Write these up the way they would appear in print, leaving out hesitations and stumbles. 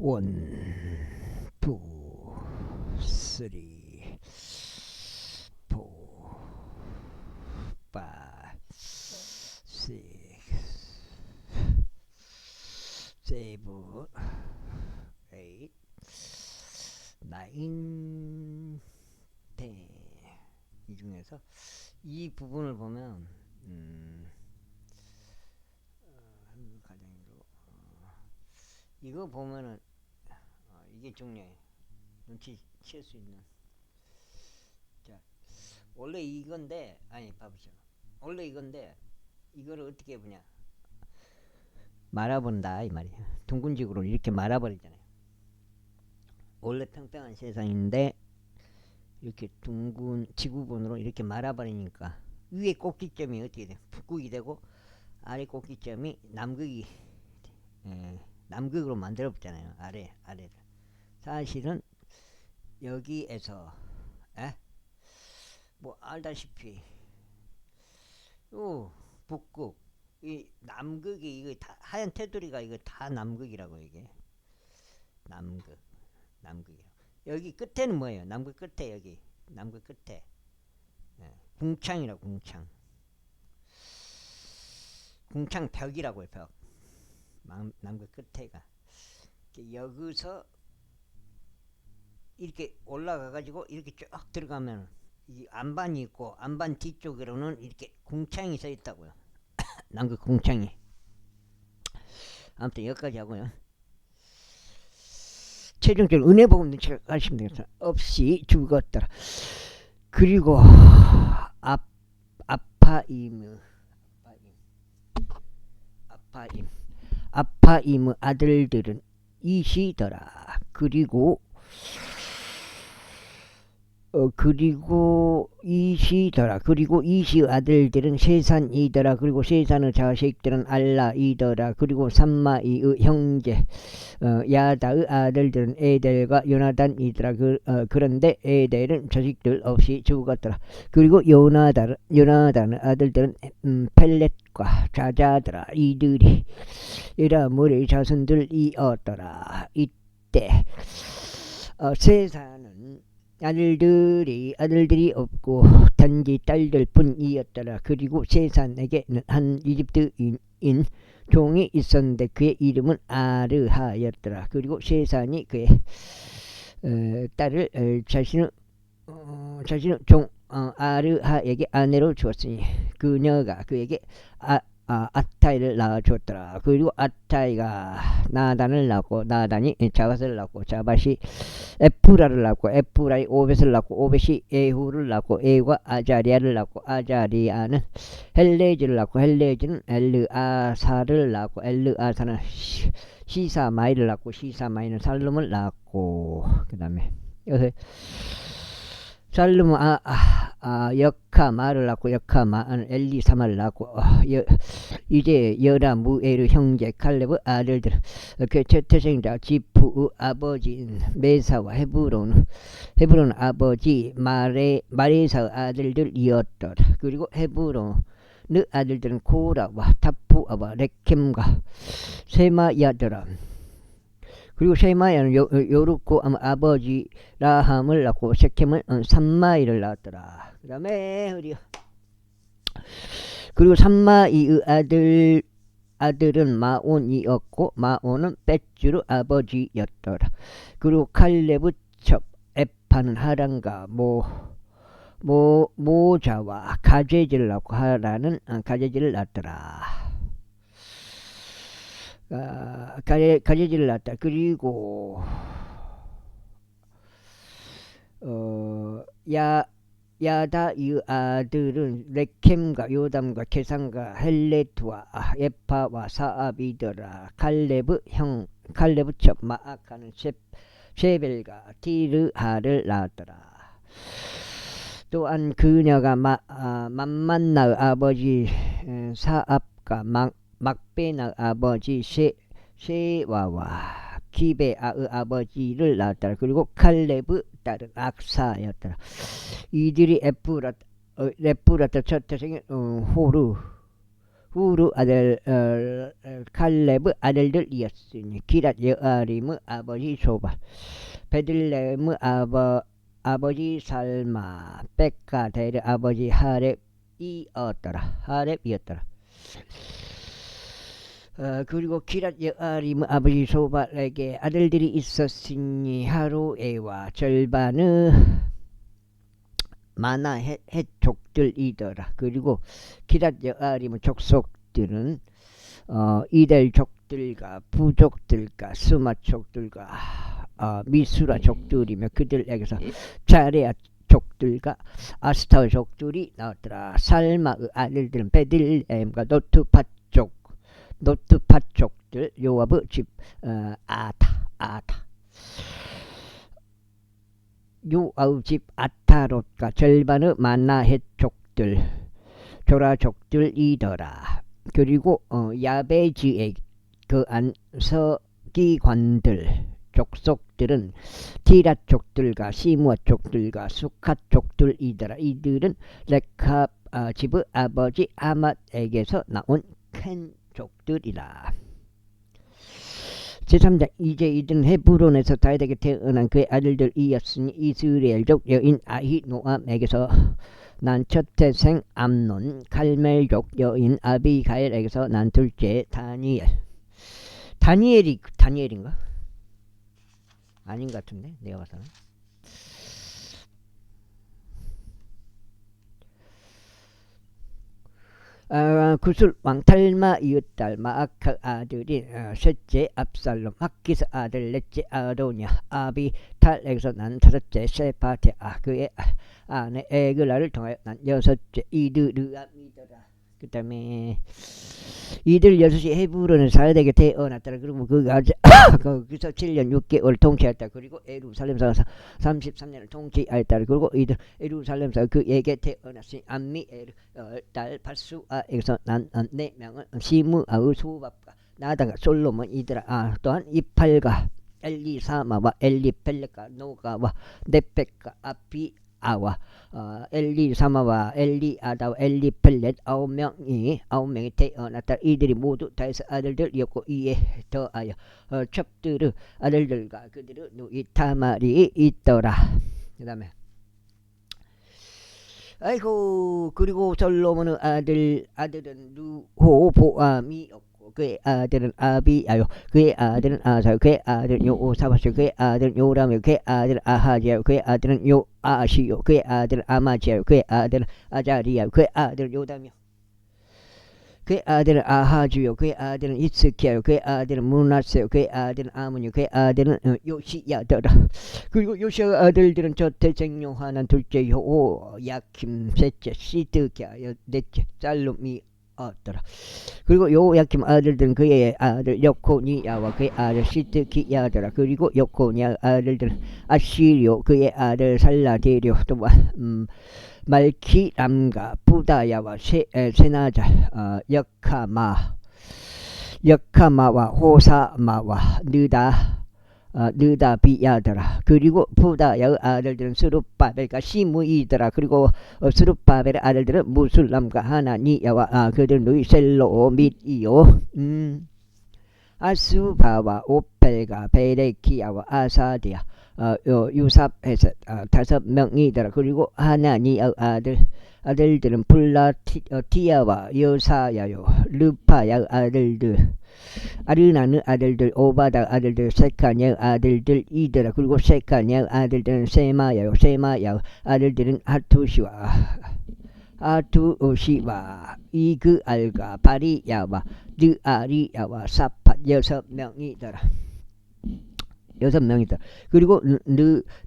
원, 투, 쓰리, 포, 파, 식스, 세븐, 에잇, 나인, 텐. 이 중에서 이 부분을 보면 가정으로 이거 보면은 이게 중요해. 눈치 챌 수 있는. 자, 원래 이건데 봐보죠. 원래 이건데 이거를 어떻게 보냐? 말아본다 이 말이야. 둥근지구로 이렇게 말아버리잖아요. 원래 평평한 세상인데 이렇게 둥근 지구본으로 이렇게 말아버리니까 위에 꼭지점이 어떻게 돼? 북극이 되고 아래 꼭지점이 남극이 남극으로 만들어봤잖아요. 아래를. 사실은 여기에서 뭐 알다시피 요 북극 이 남극이 이거 다 하얀 테두리가 이거 다 남극이라고. 이게 남극이라고. 여기 끝에는 뭐예요? 남극 끝에 여기 남극 끝에 궁창이라고. 궁창벽이라고요. 벽. 남극 끝에가 여기서 이렇게 올라가 가지고 이렇게 쭉 들어가면 이 안반이 있고 안반 뒤쪽으로는 이렇게 궁창이 서 있다고요. 남극 궁창이. 아무튼 여기까지 하고요. 최종적으로 은혜복음 눈치를 가시면 되겠다. 없이 죽었더라. 그리고 아파임 아들들은 이시더라. 그리고 이시더라. 그리고 이시 아들들은 세산이더라. 그리고 세산의 자식들은 알라이더라. 그리고 삼마이의 형제 야다의 아들들은 에델과 요나단이더라. 그런데 에델은 자식들 없이 죽었더라. 그리고 요나단의 아들들은 펠렛과 자자더라. 이들이 에라물의 자손들이었더라. 이때 세산은 아들들이 없고 단지 딸들 뿐이었더라. 그리고 세산에게는 한 이집트인 종이 있었는데 그의 이름은 아르하였더라. 그리고 세산이 그의 딸을 자신의 종 아르하에게 아내로 주었으니 그녀가 그에게 아타이를 낳아주었더라. 그리고 아타이가 나단을 낳고 나단이 자밧을 낳고 자밧이 에프라를 낳고 에프라이 오벳을 낳고 오벳이 에후를 낳고 에후가 아자리아를 낳고 아자리아는 헬레즈를 낳고 헬레즈는 엘르아사를 낳고 엘르아사는 시사마이를 낳고 시사마이는 살룸을 낳고 그 다음에 살룸은 역하마를 낳고 역하마는 엘리사마를 낳고 이제 여라무에르 형제 칼렙의 아들들 그 태생자 지푸의 아버지인 메사와 헤브론 아버지 마레사의 아들들이었더라. 그리고 헤브론의 아들들은 고라와 타푸아와 레켐과 세마야더라. 그리고 세마야는 요르코 아버지 라함을 낳고 세켐은 삼마이를 낳았더라. 그 다음에 그리고 삼마이의 아들은 마온이었고 마온은 벳주르 아버지였더라. 그리고 칼렙의 첩 에파는 하란과 모자와 가제지를 낳고 하란은 가제지를 낳았더라. 가제지를 낳았다. 그리고 야다의 아들은 레켐과 요담과 게산과 헬레트와 에파와 사압이더라. 칼렙의 첩 마아카는 쉐벨과 디르하를 낳았더라. 또한 그녀가 만만나의 아버지 사압과 막베나 아버지 셰와와 기베아의 아버지를 낳았더라. 그리고 칼렙의 딸은 악사였더라. 이들이 레프라타 첫 태생인 후르 아들 칼렙의 아들들이었으니 기랏 여아림의 아버지 소발, 베들레헴의 아버지 살마, 백가델의 아버지 하렙이었더라. 그리고 기랏 여아림의 아버지 소발에게 아들들이 있었으니 하루에와 절반의 마나 헷족들이더라. 그리고 기랏 여아림의 족속들은 이델족들과 부족들과 스마족들과 미수라 족들이며 그들에게서 자레아 족들과 아스타의 족들이 나왔더라. 살마의 아들들은 베들레헴과 노트파족들, 요압의 집 아타 요압의 집 아타롯과 절반의 마나헷 족들, 조라족들이더라. 그리고 야베지의 그 안서기관들 족속들은 티랏족들과 시므아족들과 수캇족들이더라. 이들은 레캅 집의 아버지 아맛에게서 나온 켄족들이라. 제3장. 이제 이들은 헤브론에서 다윗에게 태어난 그의 아들들이었으니 이스라엘족 여인 아히노암에게서 난 첫째생 암논, 갈멜족 여인 아비가엘에게서 난 둘째 다니엘인가? 아닌 것 같은데 내가 봐서는. 구술 왕 탈마 이웃딸 마아카 아들인 셋째 압살롬, 아키스 아들 넷째 아도냐, 아비탈에게서 난 다섯째 세파티아, 그의 아내 에글라를 통하여 난 여섯째 이드르암이더라. 그 다음에 이들 여섯이 헤브론에서 사울에게 태어났더라. 그리고 거기서 7년 6개월 통치했다. 그리고 예루살렘에서 33년을 통치하였다. 그리고 이들 예루살렘에서 그에게 태어났으니 암미엘 딸 바수아에게서 난 4명은 시므아의 소밥과 나다가 솔로몬이더라. 또한 이팔과 엘리사마와 엘리펠렉과 노가와 네펙과 아비아와 엘리사마와 엘리아다와 엘리펠렛 9명이 태어났다. 이들이 모두 다윗의 아들들이었고 이에 더하여 첩들의 아들들과 그들의 누이 타말이 있더라. 그 다음에 그리고 솔로몬의 아들은 르호보암이었고 그의 아들은 아비야요, 그의 아들은 아사요, 그의 아들은 요사바시요, 그의 아들은 요람이요, 그의 아들은 아하지야요, 그의 아들은 요아시요, 그의 아들은 아마지야요, 그의 아들은 아자리야요, 그의 아들은 요담이요, 그의 아들은 아하주요, 그의 아들은 이스키야요, 그의 아들은 문하세요, 그의 아들은 아문이요, 그의 아들은 요시야더라. 그리고 요시야 아들들은 첫째생 요하난, 둘째 요야킴, 셋째 시드기야, 넷째 살롬이 더라. 그리고 요야킴 아들들은 그의 아들 여코니야와 그의 아들 시드기야더라. 그리고 여코니야 아들들은 아시리오, 그의 아들 살라데리오, 또한 말키람과 부다야와 세나자, 역하마와 호사마와 느다비야더라. 그리고 부다야의 아들들은 스룹바벨과 시므이더라. 그리고 스룹바벨의 아들들은 무술람과 하나니야와 그들 누이 셀로밋이요, 아수바와 오펠과 베레키야와 아사디야, 유삽에셋 5명이더라. 그리고 하나니의 아들들은 플라티아와 여사야요, 르파야의 아들들, 아르나의 아들들, 오바다 아들들, 세카냐의 아들들이더라. 그리고 세카냐의 아들들은 세마야요, 세마야의 아들들은 아투시와 이그알과 바리야와 느아리야와 사팟 6명이더라. 6명이다. 그리고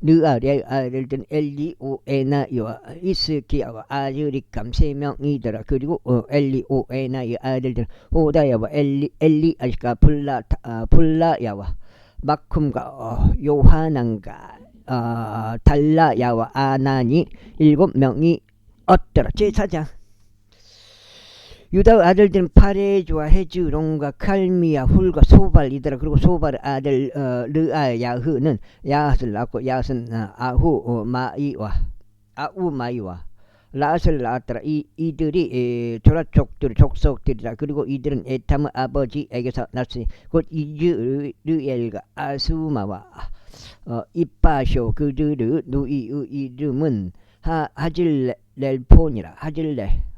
느아리아의 아들들은 엘리오에나이와 이스키야와 아즈리감 3명이더라. 그리고 엘리오에나의 아들들은 호다야와 엘리아시가 불라야와 마쿰과 요하난과 달라야와 아나니 7명이 얻더라. 제4장. 유다 아들들은 파레주와 헤즈론과 칼미야, 훌과 소발이더라. 그리고 소발의 아들 르아야흐는 야핫을 낳고 야핫은 아우마이와 랏을 낳았더라. 이들이 조라족들 족속들이라. 그리고 이들은 에탐의 아버지에게서 났으니 곧 이즈르엘과 아수마와 이빠쇼 그들의 누이의 이름은 하질렐폰이라.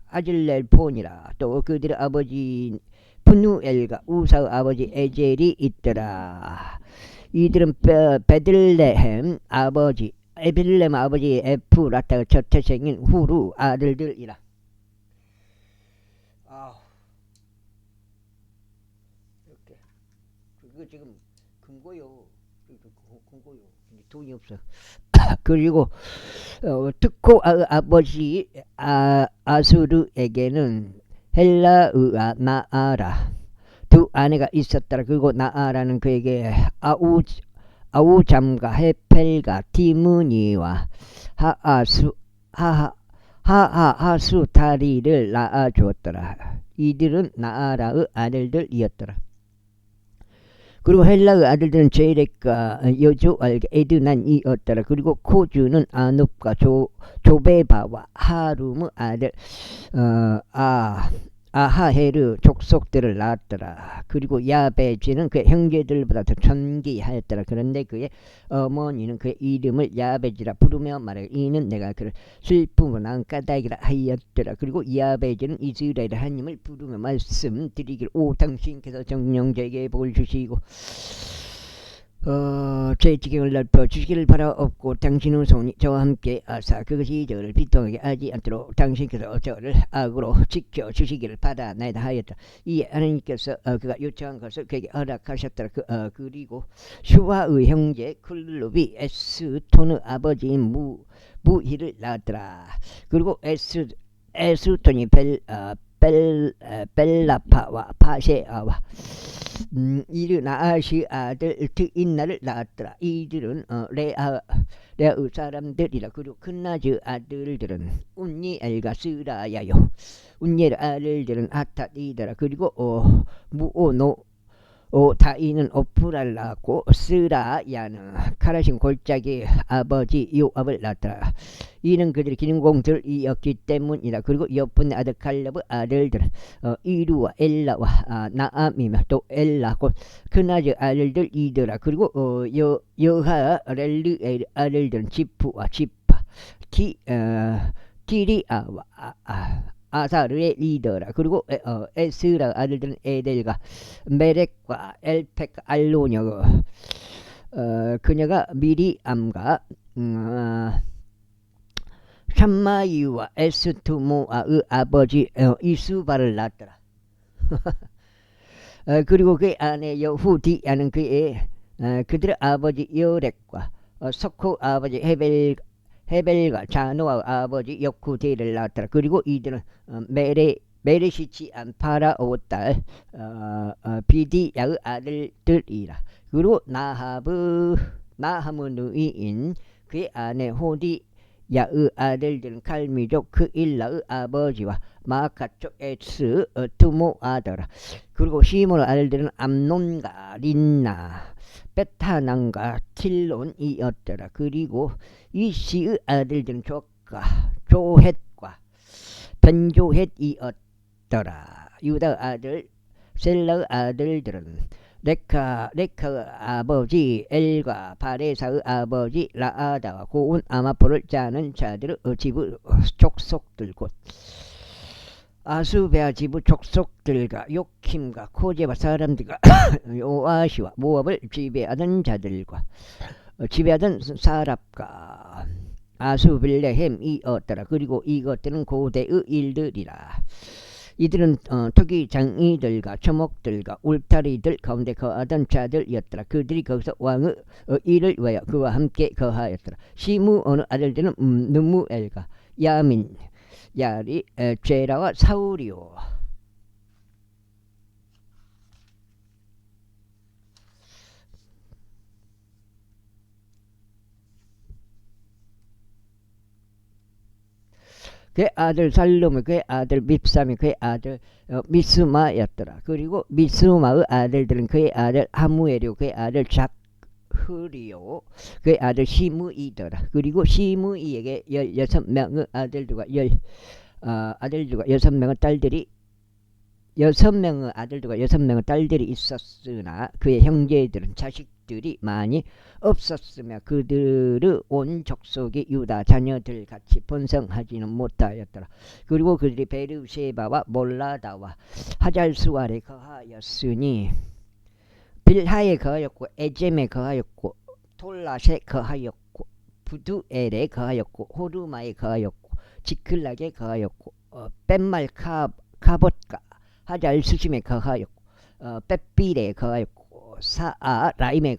하질렐폰이라. 또 그들의 아버지 푸누엘과 우사의 아버지 에젤이 있더라. 이들은 베들레헴 아버지 에프라타의 첫째 생인 후루 아들들이라. 이렇게 그거 지금 금고요. 금고요. 돈이 없어. 그리고 특코 아버지 아수르에게는 헬라의 나아라 두 아내가 있었더라. 그리고 나아라는 그에게 아우잠과 헤펠과 디므니와 하하하수다리를 낳아주었더라. 이들은 나아라의 아들들이었더라. 그리고 헬라의 아들들은 제렉과 여조알과 에드난이었더라. 그리고 코주는 아눕과 조베바와 하룸의 아들 아하헤르 족속들을 낳았더라. 그리고 야베지는 그의 형제들보다 더 존귀하였더라. 그런데 그의 어머니는 그의 이름을 야베지라 부르며 말하기를 이는 내가 그를 슬픔으로 낳은 까닭이라 하였더라. 그리고 야베지는 이스라엘의 하나님을 부르며 말씀드리기를 오 당신께서 정령자에게 복을 주시고 제 지경을 넓혀 주시기를 바라옵고 당신의 손이 저와 함께 하사 그것이 저를 비통하게 하지 않도록 당신께서 저를 악으로 지켜주시기를 바라나이다 하였다. 이에 하나님께서 그가 요청한 것을 그에게 허락하셨더라. 그리고 슈아의 형제 클룹이 에스톤의 아버지인 무히를 낳았더라. 그리고 에스톤이 벨라파와 파세아와 이르 나아시 아들 트인나를 낳았더라. 이들은 레아의 사람들이라. 그리고 큰나즈 아들들은 운니엘과 스라야요. 운니엘 아들들은 아타이더라. 그리고 다이는 오프라를 낳았고 스라야는 카라신 골짜기 아버지 요압을 낳았더라. 이는 그들의 기능공들이었기 때문이라. 그리고 여분의 아들 갈렙의 아들들은 이루와 엘라와 나암이며 또 엘라 곧 그나즈 아들들이더라. 그리고 여하렐르의 아들들은 지프와 지파 티리아와 아사르의 리더라. 그리고 에스라 아들들은 에델과 메렉과 엘펙과 알로녀 그녀가 미리암과 샴마이와 에스투모아의 아버지 이수바를 낳았더라. 그리고 그의 아내 여후디야는 그들의 아버지 여렉과 석호 아버지 헤벨과 자노아 아버지 역후디를 낳았더라. 그리고 이들은 메레시치 안파라오 딸 비디야의 아들들이라. 그리고 나함의 누이인 그의 아내 호디야의 아들들은 갈미족 그일라의 아버지와 마카족 에스 투모아더라. 그리고 시몬의 아들들은 암논과 린나 베타난과 틸론이었더라. 그리고 이시의 아들들은 조헷과 벤조헷이었더라. 유다 아들 셀라의 아들들은 레카의 아버지 엘과 바레사의 아버지 라아다와 고운 아마포를 짜는 자들의 지부 족속들 곧 아수베아 지부 족속들과 요킴과 코제바 사람들과 요아시와 모압을 지배하던 자들과 지배하던 사랍과 아수빌레헴이었더라. 그리고 이것들은 고대의 일들이라. 이들은 토기장이들과 초목들과 울타리들 가운데 거하던 자들이었더라. 그들이 거기서 왕의 일을 위하여 그와 함께 거하였더라. 시므온의 아들들은 느무엘과 야민 야리 제라와 사울이요. 그의 아들 살룸이 그의 아들 밉삼이 그의 아들 미스마였더라. 그리고 미스마의 아들들은 그의 아들 하무엘이요 그의 아들 흐리요 그의 아들 시므이더라. 그리고 시므이에게 16명의 아들들과 아들들과 6명의 딸들이 6명의 아들들과 6명의 딸들이 있었으나 그의 형제들은 자식들이 많이 없었으며 그들의 온 족속이 유다 자녀들 같이 번성하지는 못하였더라. 그리고 그들이 베르쉐바와 몰라다와 하잘수알에 거하였으니 빌하에 거하였고 에젬에 거하였고 톨랏에 거하였고 부두엘에 거하였고 호르마에 거하였고 지클락에 거하였고 뺀말 카봇가 하잘수심에 거하였고 빽빌에 거하였고 사아라임에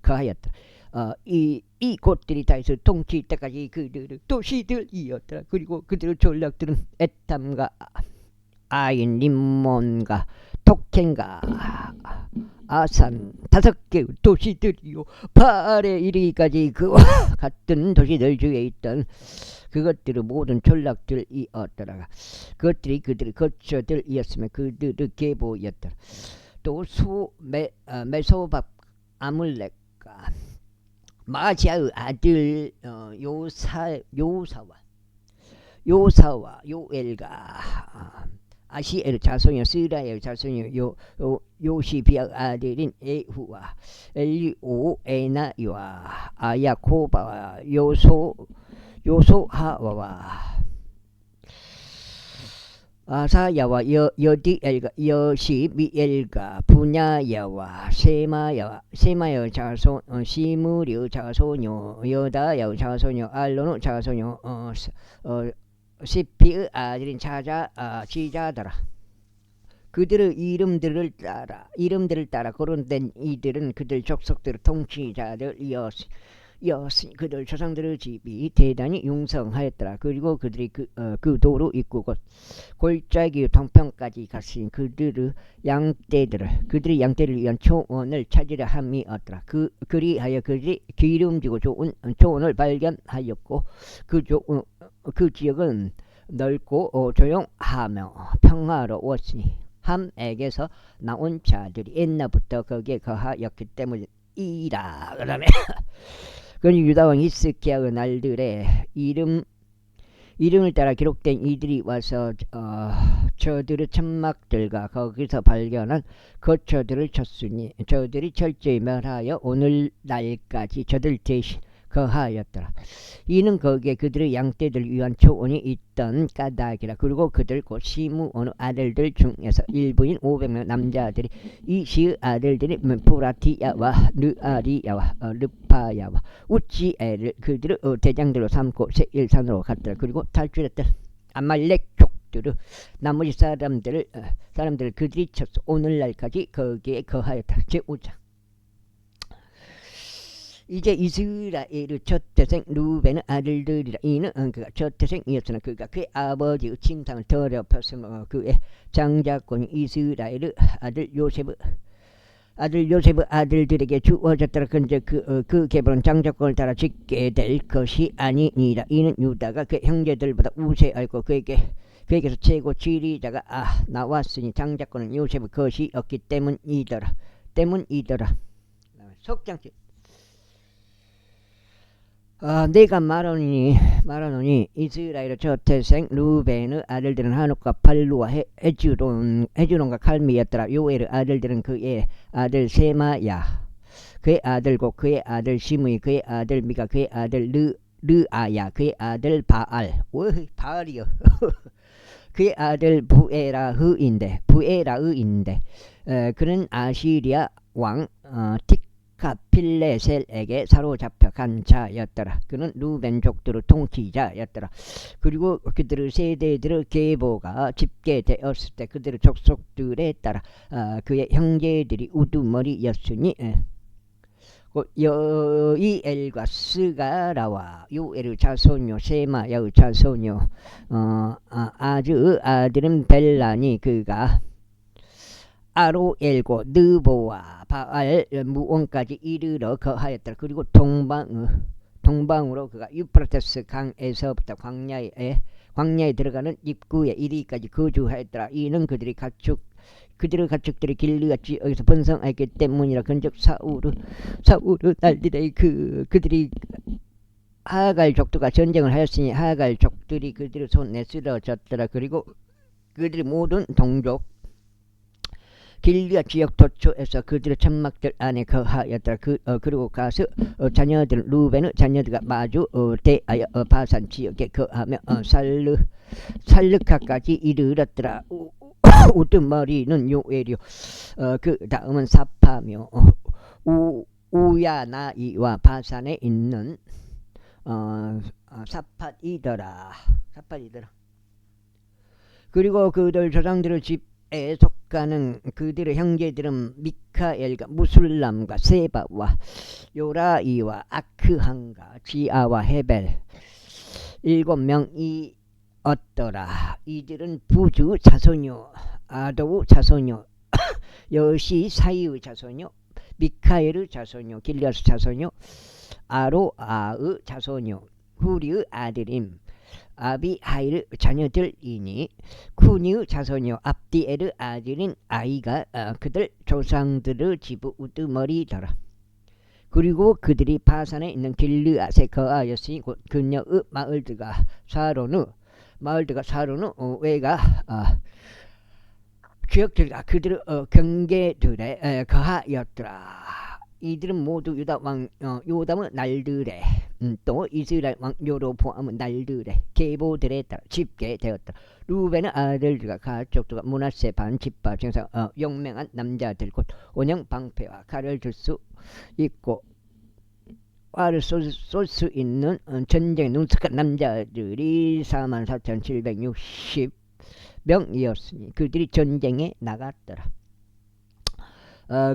거하였더라. 이 곳들이 다해서 통치일 때까지 그들의 도시들이었더라. 그리고 그들의 전략들은 에탐과 아인 림몬과 톡켄과 아산 5개의 도시들이요 바알에 이르기까지 그와 같은 도시들 중에 있던 그것들의 모든 전략들이었더라. 그것들이 그들의 거처들이었으며 그들의 계보였더라. 또 메소밥 아물렉과 마지아의 아들 요사와 요엘과 아시엘 자손이요 스라엘 자손이요 요시비아 아들인 에후와 엘리오 에나이와 아야코바와 요소하와와 아사야와 여디엘과 여시미엘과 분야야와 세마야 자손 시므리의 자손요 여다야 자손요 알론의 자손요 시피의 아들인 지자더라. 그들의 이름들을 따라 거론된 이들은 그들 족속들의 통치자들이었으니 그들 조상들의 집이 대단히 융성하였더라. 그리고 그들이 그 도로 입구 곧 골짜기 동편까지 갔으니 그들의 양떼를 위한 초원을 찾으려 함이었더라. 그리하여 그들이 기름지고 좋은 초원을 발견하였고 그 지역은 넓고 조용하며 평화로웠으니 함에게서 나온 자들이 옛날부터 거기에 거하였기 때문이라. 그다음에 그러니 유다왕 히스기야의 날들에 이름을 따라 기록된 이들이 와서 저들의 천막들과 거기서 발견한 거처들을 쳤으니 저들이 철저히 멸하여 오늘날까지 저들 대신 거하였더라. 이는 거기에 그들의 양떼들 위한 초원이 있던 까닭이라. 그리고 그들 곧 시므온의 아들들 중에서 일부인 500명 남자들이 이 시의 아들들이 브라티야와 느아리야와 르파야와 우찌엘을 그들의 대장들로 삼고 세일산으로 갔더라. 그리고 탈출했던 아말렉 족들의 나머지 사람들을 그들이 쳤어. 오늘날까지 거기에 거하였다. 제5장. 이제 이스라엘의 첫 태생 루벤의 아들들이라. 이는 그가 첫 태생이었으나 그가 그의 아버지의 침상을 더럽혔으며 그의 장자권이 이스라엘의 아들 요셉의 아들들에게 주어졌더라. 근데 그 계보는 장자권을 따라 짓게 될 것이 아니니라. 이는 유다가 그 형제들보다 우세하고 그에게서 최고 지리자가 나왔으니 장자권은 요셉의 것이었기 때문이더라. 속장치. 내가 말하노니 이스라엘의 첫 태생 루벤의 아들들은 하녹과 팔루와 헤즈론과 칼미였더라. 요엘의 아들들은 그의 아들 세마야, 그의 아들 곧 그의 아들 시므이, 그의 아들 미가, 그의 아들 르아야, 그의 아들 바알이요 그의 아들 부에라흐인데 그는 아시리아 왕 티카필레셀에게 사로잡혀 간 자였더라. 그는 루벤족들의 통치자였더라. 그리고 그들의 세대들의 계보가 집계되었을 때 그들의 족속들에 따라 그의 형제들이 우두머리였으니 여이엘과 스가라와 요엘의 자손요 세마야의 자손요 아즈의 아들은 벨라니 그가 아로엘고 느보와 바알 무온까지 이르러 거하였더라. 그리고 동방으로 그가 유프라테스 강에서부터 광야에 들어가는 입구에 이르기까지 거주하였더라. 이는 그들이 그들의 가축들이 길르아 지역에서 번성하기 때문이라. 근즉 사울은 날들의 그들이 하갈 족들과 전쟁을 하였으니 하갈 족들이 그들의 손에 쓰러졌더라. 그리고 그들의 모든 동족 길리아 지역 도처에서 그들의 천막들 안에 거하였더라. 그리고 가서 자녀들 루벤의 자녀들과 마주 대하여 바산 지역에 거하며 살르카까지 이르렀더라. 우두머리는 요엘이요. 그 다음은 사파며 우야나이와 바산에 있는 사팟이더라. 그리고 그들 조상들의 집에 속하는 그들의 형제들은 미카엘과 무술람과 세바와 요라이와 아크한과 지아와 헤벨 7명이었더라. 이들은 부주 자손이요 아도우 자손이요 여시 사이의 자손이요 미카엘의 자손이요 길리아스 자손이요 아로아의 자손이요 후리의 아들임 아비하일의 자녀들이니 쿠니의 자손이요 압디엘의 아들인 아이가 그들 조상들의 집의 우두머리더라. 그리고 그들이 바산에 있는 길르앗에 거하였으니 곧 그녀의 마을들과 사로는 외가 지역들과 그들의 경계들에 거하였더라. 이들은 모두 유다 왕 요담의 날들에 또 이스라엘 왕 요로보암의 날들에 계보들에 따라 집계되었다. 루벤의 아들들과 가족들과 므낫세 반 집파 중에서 용맹한 남자들 곧 온영 방패와 칼을 들 수 있고 활을 쏠 수 있는 전쟁에 능숙한 남자들이 44,760명이었으니 그들이 전쟁에 나갔더라.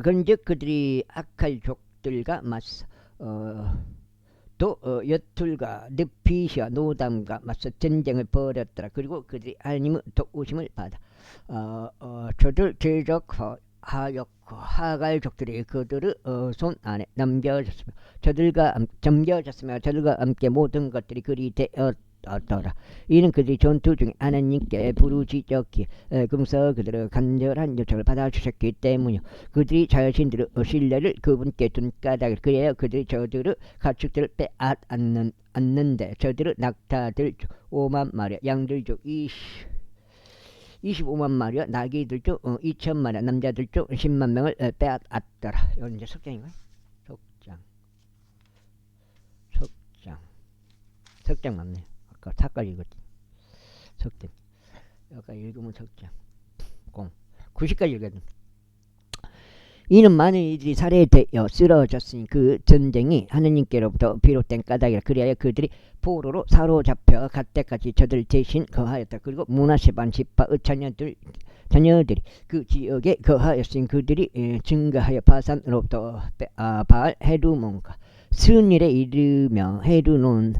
그런즉 그들이 아칼족들과 맞서 또 여툴과 느피시와 노담과 맞서 전쟁을 벌였더라. 그리고 그들이 하나님의 도우심을 받아 저들 대적하였고 하갈족들이 그들의 손 안에 넘겨졌으며 저들과 함께 모든 것들이 그리 되었더라. 이는 그들이 전투 중에 하나님께 부르짖었기에 금서 그들의 간절한 요청을 받아주셨기 때문이요. 그들이 자신들의 신뢰를 그분께 둔 까닭을 그래야 그들이 저들의 가축들을 빼앗았는데 저들의 낙타들 중 5만 마리 양들 중 25만 마리와 나귀들 중 2천 마리 남자들 중 10만 명을 빼앗았더라. 이건 이제 석장인가요? 석장 맞네. 아까 탁까지 읽었지. 석장. 여기까지 읽으면 석장. 90까지 읽었네. 이는 많은 이들이 살해되어 쓰러졌으니 그 전쟁이 하느님께로부터 비롯된 까닭이라. 그리하여 그들이 포로로 사로잡혀 갈 때까지 저들 대신 거하였다. 그리고 므낫세 반 지파의 자녀들이 그 지역에 거하였으니 그들이 증가하여 바산으로부터 바알 헤르몬과 스닐에 이르며 헤르몬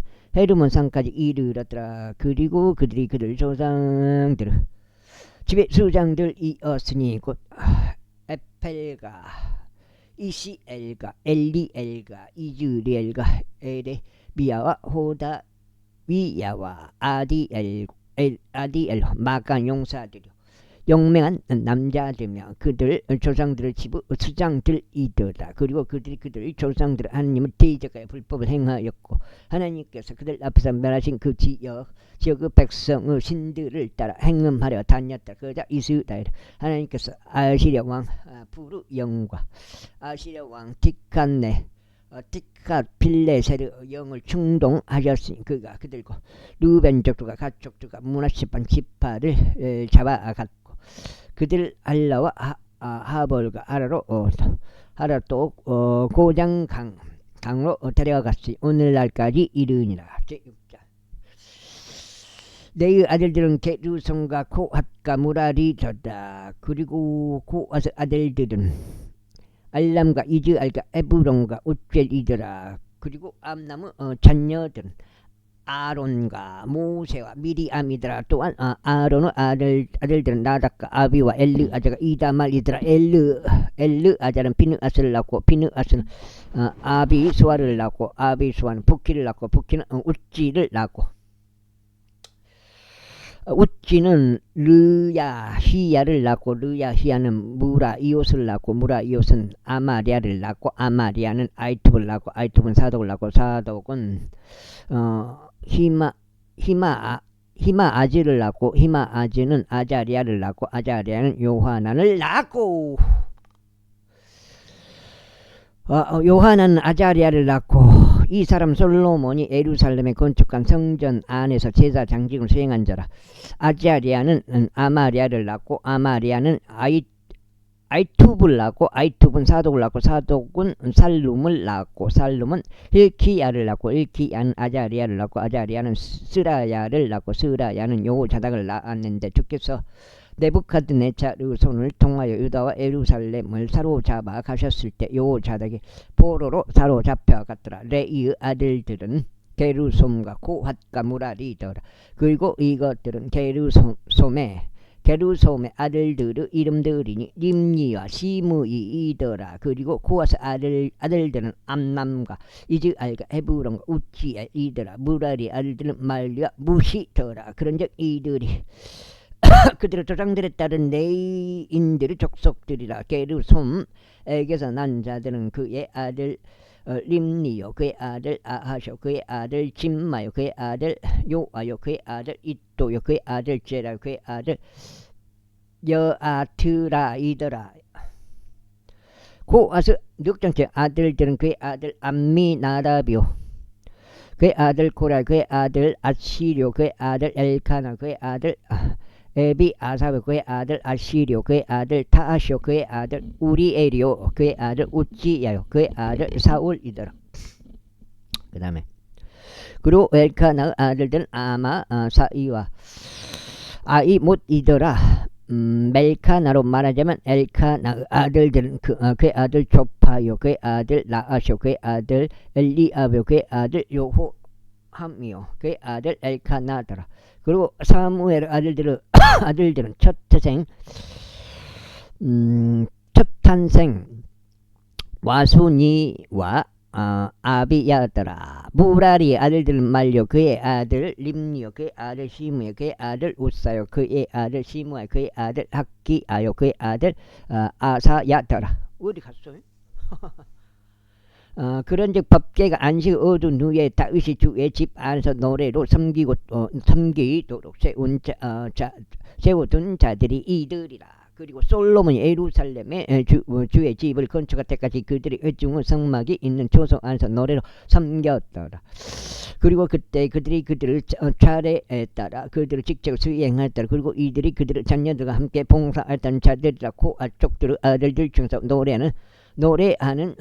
산까지 이르렀더라. 그리고 그들이 그들 조상들 집의 수장들이었으니 곧 에펠과 이시엘과 엘리엘과 이즈리엘과 에레미야와 호다위야와 아디엘 마간 용사들이요 용맹한 남자들이며 그들 조상들의 집의 수장들이더라. 그리고 그들이 조상들 하나님을 대적하여 불법을 행하였고 하나님께서 그들 앞에서 멸하신 그 지역의 백성의 신들을 따라 행음하려 다녔다. 그러자 이스라엘 하나님께서 아시리아 왕 부르 영과 아시리아 왕 티캇 빌레셀의 영을 충동하였으니 그가 그들과 루벤족들과 가족들과 므낫세 반 지파를 잡아갔고 그들 알라와 하볼과 하라로 또 고장 강으로 데려갔으니 오늘날까지 이르니라. 제6장 내의 아들들은 게르손과 코핫과 무라리더다. 그리고 코핫의 아들들은 알람과 이즈알과 에브론과 우젤이더라. 그리고 암남의 자녀들은 아론과 모세와 미리암이더라. 또한 아론의 아들들은 나답과 아비와 엘르아자가 이다말이더라. 엘르아자는 비느아스를 낳고 비느아스는 아비수아를 낳고 아비수아는 부키를 낳고 부키는 우찌를 낳고 우찌는 르야 히야를 낳고 르야 히야는 무라 이옷을 낳고 무라 이옷은 아마리아를 낳고 아마리아는 아이투브를 낳고 아이투브는 사독을 낳고 사독은 히마 아지를 낳고 히마 아지는 아자리아를 낳고 아자리아는 요하난을 낳고 요하난은 아자리아를 낳고 이 사람 솔로몬이 예루살렘에 건축한 성전 안에서 제사 장직을 수행한 자라. 아자리아는 아마리아를 낳고 아마리아는 아이투브를 낳고 아이투브는 사독을 낳고 사독은 살룸을 낳고 살룸은 일키야를 낳고 일키야는 아자리아를 낳고 아자리아는 스라야를 낳고 스라야는 요호자닥을 낳았는데 주께서 네부카드네차르 손을 통하여 유다와 예루살렘을 사로잡아 가셨을 때 요호자닥이 포로로 사로잡혀 갔더라. 레이의 아들들은 게르솜과 고핫과 무라리더라. 그리고 이것들은 게르솜의 아들들의 이름들이니 림니와 시므이이더라. 그리고 고핫의 아들들은 암남과 이즈알과 헤브론과 우치엘이더라. 무라리 아들들은 말리와 무시더라. 그런즉 이들이 그들의 조상들에 따른 레이인들의 족속들이라. 게르솜에게서 난 자들은 그의 아들 림니요 그의 아들 아하쇼 그의 아들 짐마요 그의 아들 요아요 그의 아들 이또요 그의 아들 제라 그의 아들 여아트라이더라. 고아스 늑장째 아들들은 그의 아들 암미나답이요 그의 아들 고라 그의 아들 아시료 그의 아들 엘카나 그의 아들 에비 아사브 그의 아들 아시리오 그의 아들 타아쇼 그의 아들 우리에리오 그의 아들 우찌야요 그의 아들 사울이더라. 그 다음에 그리고 엘카나의 아들들은 아마 사이와 아이못이더라. 멜카나로 말하자면 엘카나의 아들들은 그의 아들 조파요 그의 아들 라아쇼 그의 아들 엘리아베 그의 아들 요호함이요 그의 아들 엘카나더라. 그리고 사무엘 아들들은 첫 탄생 와순이와 아비야더라. 무라리 아들들은 말려 그의 아들 림니요 그의 아들 시므요 그의 아들 우사요 그의 아들 시므아 그의 아들 학기아요 그의 아들 아사야더라. 어디 갔어요? 그런즉 법궤가 안식을 얻은 후에 다윗이 주의 집 안에서 노래로 섬기도록 세워둔 자들이 이들이라. 그리고 솔로몬이 예루살렘에 주의 집을 건축할 때까지 그들이 회중의 성막이 있는 초소 안에서 노래로 섬겼더라. 그리고 그때 그들을 차례에 따라 그들을 직접 수행했더라. 그리고 이들이 그들의 자녀들과 함께 봉사했던 자들이라. 고아족들의 아들들 중에서 노래하는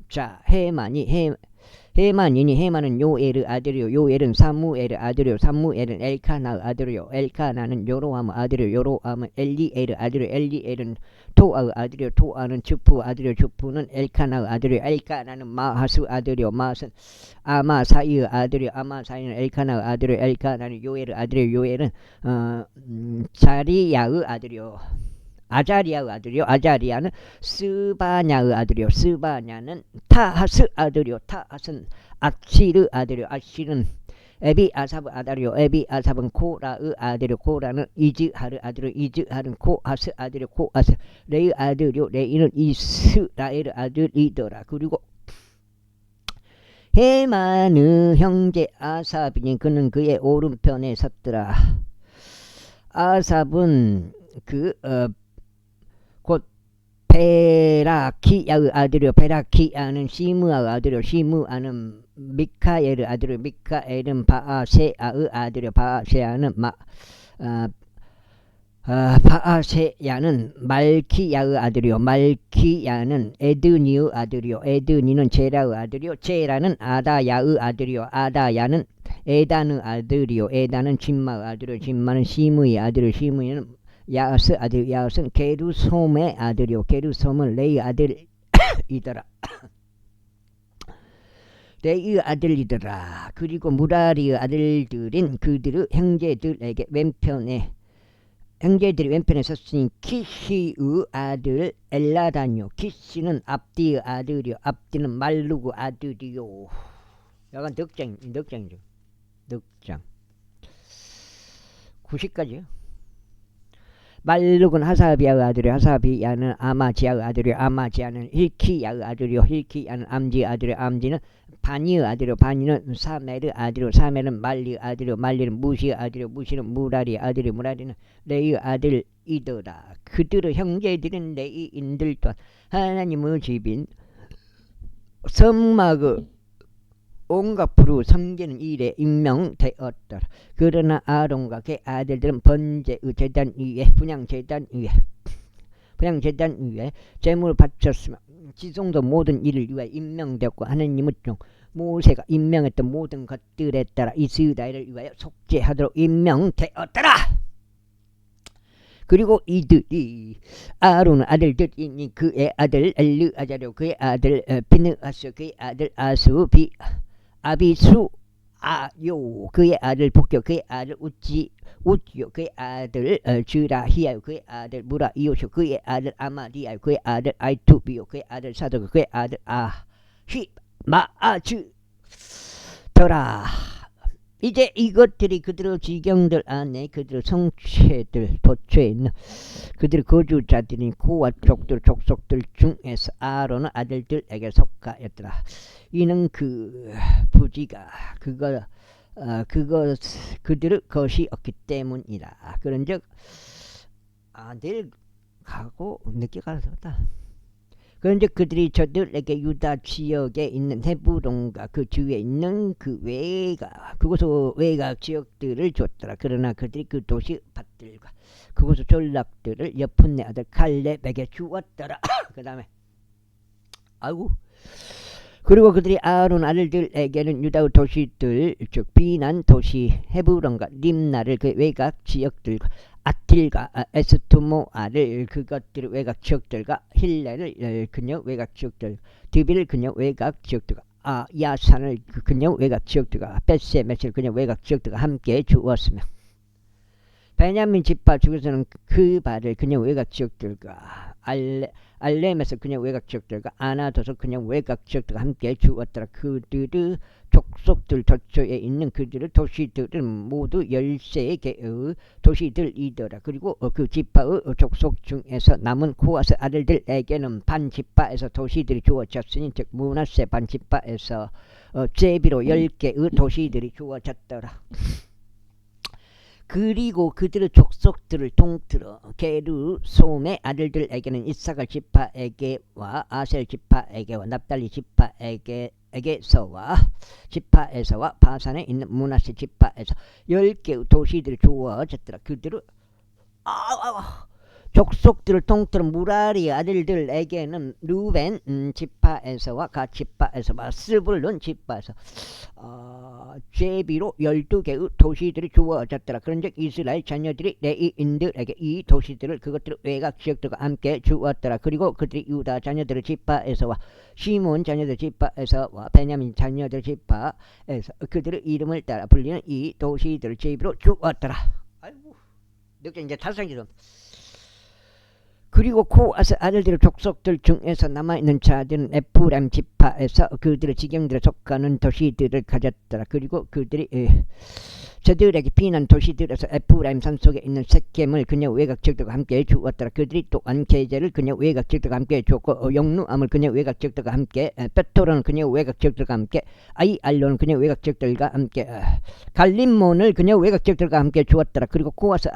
자 헤만이니 헤만은 요엘의 아들이요 요엘은 사무엘의 아들이요 사무엘은 엘카나의 아들이요 엘카나는 요로암의 아들이요 요로암은 엘리엘의 아들이요 엘리엘은 토아의 아들이요 토아는 주프의 아들이요 주프는 엘카나의 아들이요 엘카나는 마하스의 아들이요 마하스는 아마사이의 아들이요 아마사이는 엘카나의 아들이요 엘카나는 요엘의 아들이요 요엘은 자리야의 아들이요 아자리아의 아들이요 아자리아는 스바냐의 아들이요 스바냐는 타하스 아들이요 타하스는 아시르 아들이요 아시르는 에비아삽의 아들이요 에비아삽은 코라의 아들이요 코라는 이즈하르 아들이요 이즈하르는 코하스 아들이요 코하스 레이 아들이요 레이는 이스라엘의 아들이더라. 그리고 헤만의 형제 아삽이니 그는 그의 오른편에 섰더라. 아삽은 곧 베라키야의 아들이요 베라키야는 시므아의 아들이요 시므아는 미카엘의 아들이요 미카엘은 바아세아의 아들이요 바아세아는 바아세야는 말키야의 아들이요 말키야는 에드니의 아들이요 에드니는 제라의 아들이요 제라는 아다야의 아들이요 아다야는 에단의 아들이요 에단은 짐마의 아들이요 짐마는 시므의 아들이요 시므이는 야스 아들 야스는 게르솜의 아들이요 게르솜은 레이 아들이더라. 레이의 아들이더라. 그리고 무라리의 아들들인 그들의 형제들이 왼편에 섰으니 키시의 아들 엘라단이요 키시는 압디의 아들이요 압디는 말루의 아들이요. 약간 늑장이죠. 늑장. 90까지요. 말룩은 하사비아의 아들이요 하사비아는 아마지아의 아들이요 아마지아는 힐키야의 아들이요 힐키야는 암지의 아들이요 암지는 바니의 아들이요 바니는 사멜의 아들이요 사멜은 말리의 아들이요 말리는 무시의 아들이요 무시는 무라리의 아들이요 무라리는 레이의 아들이더라. 그들의 형제들은 레이인들 또한 하나님의 집인 성막의 온갖 부르 섬기는 일에 임명되었더라. 그러나 아론과 그의 아들들은 번제의 제단 위에 분향제단 위에 제물을 바쳤으며 지성도 모든 일을 위하여 임명되었고 하느님의 종 모세가 임명했던 모든 것들에 따라 이스라엘을 위하여 속죄하도록 임명되었더라. 그리고 이들이 아론 아들들이니 그의 아들 엘르아자르 그의 아들 비느하스 그의 아들 아수 아비수 아요 그의 아들 복교 그의 아들 우지요 그의 아들 즈라히야요 그의 아들 무라이오쇼 그의 아들 아마디야요 그의 아들 아이투비요 그의 아들 사도그 그의 아들 아히마아즈더라. 이제 이것들이 그들의 지경들 안에 그들의 성체들 도처에 있는 그들의 거주자들인 고와 족속들 중에서 아론의 아들들에게 속하였더라. 이는 그 부지가 그들의 것이었기 때문이라. 그런즉 내일 가고 늦게 가서다. 그런즉 그들이 저들에게 유다 지역에 있는 헤브론과 그 주위에 있는 그곳의 외곽 지역들을 줬더라. 그러나 그들이 그 도시 밭들과 그곳의 전락들을 여푼네 아들 칼렙에게 주었더라. 그 다음에 그리고 그들이 아론 아들들에게는 유다의 도시들 즉 비난 도시 헤브론과 림나를 그 외곽 지역들과 아틸과 에스토모아를 그것들의 외곽 지역들과 힐레를 그녀 외곽 지역들 드빌을 그녀 외곽 지역들과 야산을 그녀 외곽 지역들과 벳세메스를 그녀 외곽 지역들과 함께 주었으며 베냐민 지파 중에서는 그 발을 그녀 외곽 지역들과 알렘에서 그냥 외곽 지역들과 아나도서 그냥 외곽 지역들과 함께 주었더라. 그들의 족속들 저쪽에 있는 그들의 도시들은 모두 13개의 도시들이더라. 그리고 그 지파의 족속 중에서 남은 코아스 아들들에게는 반지파에서 도시들이 주어졌으니 즉 므낫세 반지파에서 제비로 10개의 도시들이 주어졌더라. 그리고 그들의 족속들을 통틀어 게르솜의 아들들에게는 이사갈 지파에게와 아셀 지파에게와 납달리 지파에서와 바산에 있는 므낫세 지파에서 10개의 도시들이 주어졌더라. 그들의 족속들을 통틀어 무라리 아들들에게는 루벤 지파에서와 갓 지파에서와 스불론 지파에서 제비로 12개의 도시들이 주어졌더라. 그런즉 이스라엘 자녀들이 레위인들에게 이 도시들을 그것들의 외곽 지역들과 함께 주었더라. 그리고 그들이 유다 자녀들의 지파에서와 시몬 자녀들 지파에서와 베냐민 자녀들 지파에서 그들의 이름을 따라 불리는 이 도시들을 제비로 주었더라. 아이고, 늦게 이제 탈성기도. 그리고 코아스 아들들의 족속들 중에서 남아있는 자들은 에프라임 지파에서 그들의 지경들에 속하는 도시들을 가졌더라. 그리고 그들이 저들에게 피난 도시들에서 에프라임 산속에 있는 세겜을 그녀 외곽 지역들과 함께 주었더라. 그들이 또한 게제를 그녀 외곽 지역들과 함께 주었고 용누암을 그녀 외곽 지역들과 함께 베토론은 그녀 외곽 지역들과 함께 아이알론은 그녀 외곽 지역들과 함께 갈림몬을 그녀 외곽 지역들과 함께 주었더라. 그리고 코아스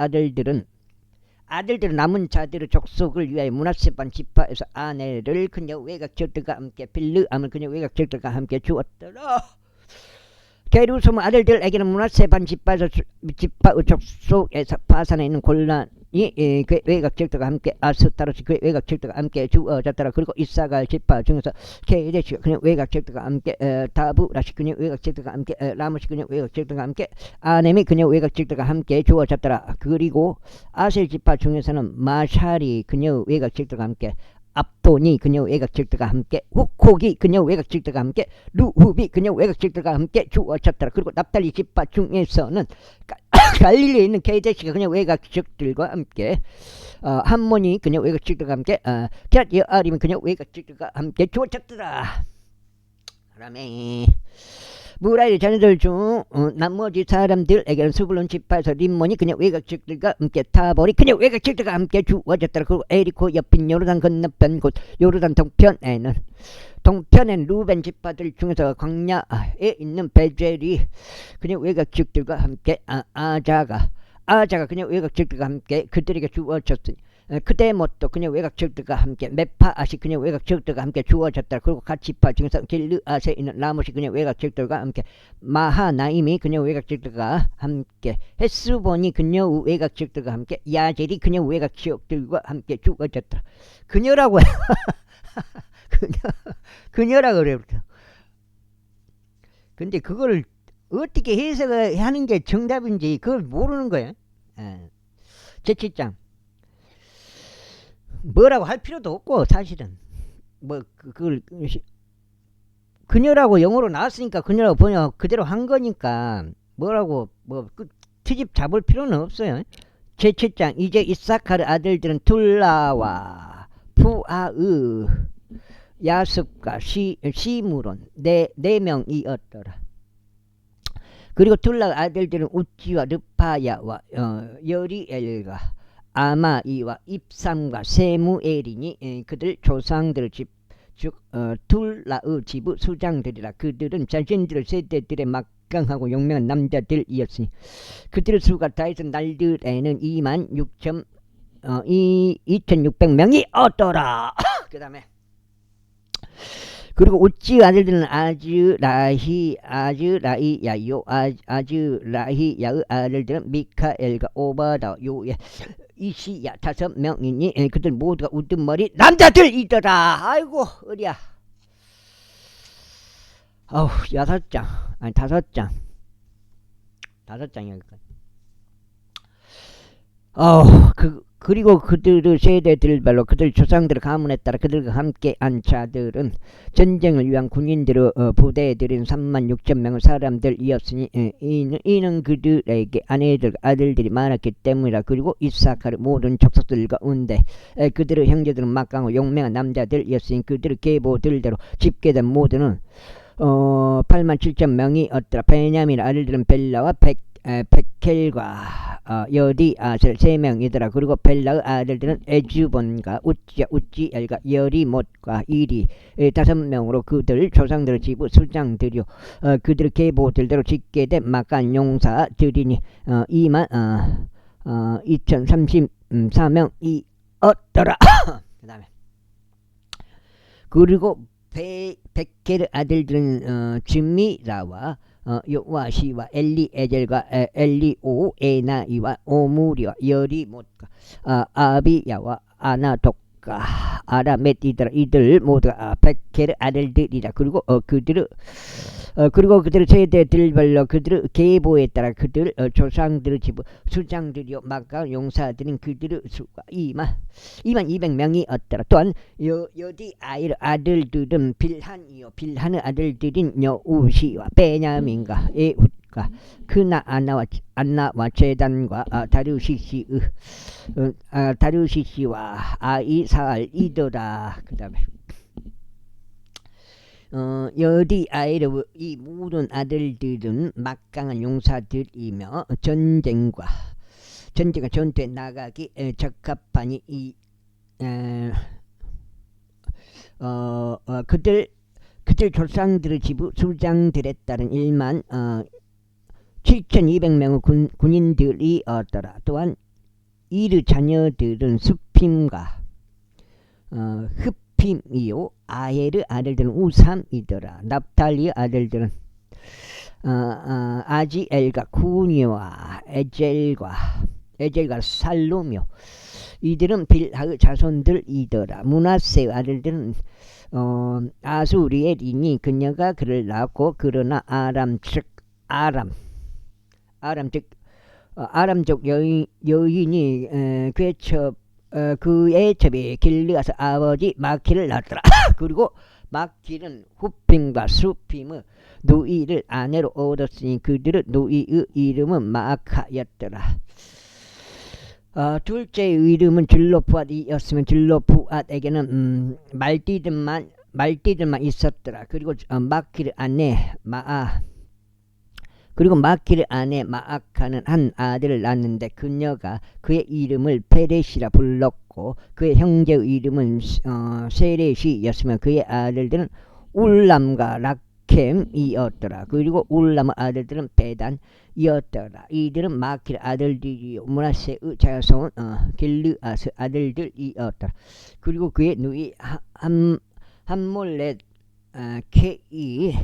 아들들은 남은 자들의 족속을 위하여 므낫세 반 지파에서 아내를 그녀 외곽 지역들과 함께 빌르암을 그녀 외곽 지역들과 함께 주었더라. 게르솜 아들들에게는 므낫세 반 지파의 족속에서 바산에 있는 골란이 그 외곽 지역들과 함께 아스타로스 그 외곽 지역들과 함께 주어졌더라. 그리고 이사갈 지파 중에서 게데시 그녀 외곽 지역들과 함께 다부라시 그녀 외곽 지역들과 함께 라모시 그녀 외곽 지역들과 함께 아넴이 그녀 외곽 지역들과 함께 주어졌더라. 그리고 아셀 지파 중에서는 마샬이 그녀 외곽 지역들과 함께 압도니 그녀 외곽 지역들과 함께 후콕이 그녀 외곽 지역들과 함께 루후비 그녀 외곽 지역들과 함께 주어졌더라. 그리고 납달리 지파 중에서는 갈릴리에 있는 게데시가 그녀 외곽 지역들과 함께 함몬이 그녀 외곽 지역들과 함께 갓여아림이 그녀 외곽 지역들과 함께 주어졌더라. 그다음에 무라의 자녀들 중 나머지 사람들에게는 수불론 지파에서 림몬이 그녀 외곽측들과 함께 타보니 그녀 외곽측들과 함께 주어졌더라. 그리고 에리코 옆인 요르단 건너편 곧 요르단 동편엔 루벤 지파들 중에서 광야에 있는 베젤이 그녀 외곽측들과 함께 아자가 그녀 외곽측들과 함께 그들에게 주어졌으니 그데못도 그녀 외곽측들과 함께 메파앗이 그녀 외곽측들과 함께 주어졌다. 그리고 갓 지파 중에서 길르앗에 있는 라못이 그녀 외곽측들과 함께 마하나임이 그녀 외곽측들과 함께 햇스본이 그녀 외곽측들과 함께 야젤이 그녀 외곽측들과 함께 주어졌다. 그녀라고 해. 그녀라고 그래요. 근데 그걸 어떻게 해석을 하는 게 정답인지 그걸 모르는 거예요. 제7장 뭐라고 할 필요도 없고 사실은 뭐 그걸 그녀라고 영어로 나왔으니까 그녀라고 번역 그대로 한 거니까 뭐라고 그 트집 잡을 필요는 없어요. 제7장 이제 이사카르 아들들은 둘라와 푸아으 야습과 시무론 네 명이었더라. 그리고 둘라 아들들은 우찌와 르파야와 여리엘과 아마이와 입삼과 세무엘이니 그들 조상들 집 즉 둘라의 집의 수장들이라. 그들은 자신들의 세대들의 막강하고 용맹한 남자들이었으니 그들의 수가 다해서 날들에는 2600명이 얻더라. 그 다음에 그리고 우찌 아들들은 아즈라이야의 아들들은 미카엘과 오바다 요에 이시야 5명이니 그들 모두가 우두머리 남자들이더라. 아이고 어리야. 어우 6장 아니 5장 5장이니까. 그리고 그들의 세대들별로 그들 조상들의 가문에 따라 그들과 함께 한 자들은 전쟁을 위한 군인들의 부대들인 36,000명의 사람들이었으니 이는 그들에게 아내들 아들들이 많았기 때문이라. 그리고 이사카르 모든 족속들 가운데 그들의 형제들은 막강하고 용맹한 남자들이었으니 그들의 계보들대로 집계된 모두는 87,000명이었더라. 베냐민 아들들은 벨라와 백켈과 여디아셀 3명이더라. 그리고 벨라의 아들들은 에즈본과 우찌엘과 여리못과 이리 5명으로 그들 조상들의 집의 수장들이요 그들의 계보들대로 집계된 막간 용사들이니 22,034명이었더라. 그 다음에 그리고 백켈의 아들들은 즈미라와 요와시와 엘리에젤과 엘리오에나이와 오무리와 여리못과 아비야와 아나독과 아라멧이더라. 이들 모두가 백켈의 아들들이라. 그리고 그들의 세대들별로 그들의 계보에 따라 그들 조상들의 집 수장들이요 막강 용사들인 그들의 수가 22,000명이었더라. 또한 여디아의 아들들은 빌한이요 빌한의 아들들인 여우시와 베냐민과 에훗과 그나 안나와 제단과 다르시시와 아이사알이더라. 그 다음에 여디아의 이 모든 아들들은 막강한 용사들이며 전투에 나가기 적합하니 그들 조상들의 지부 수장들에 따른 17,200명의 군인들이었더라. 또한 이르 자녀들은 수핌과 흡힘이요 아헬의 아들들은 우삼이더라. 납달리의 아들들은 아지엘과 구니와 에젤과 살로며 이들은 빌하의 자손들이더라. 므낫세의 아들들은 아수리엘이니 그녀가 그를 낳았고 그러나 아람족 여인이 그의 첩이 길르앗의 아버지 마키를 낳았더라. 그리고 마키는 후핌과 수핌의 누이를 아내로 얻었으니 그들의 누이의 이름은 마아카였더라. 둘째의 이름은 들로푸앗이었으면 들로푸앗에게는 말띠들만 있었더라. 그리고 마키의 아내 그리고 마키르 아내 마아카는 한 아들을 낳았는데 그녀가 그의 이름을 페렛이라 불렀고 그의 형제의 이름은 세렛이었으며 그의 아들들은 울람과 락켐이었더라. 그리고 울람의 아들들은 베단이었더라. 이들은 마키르 아들들이요 므낫세의 자손 길르앗의 아들들이었더라. 그리고 그의 누이 함몰렛 케이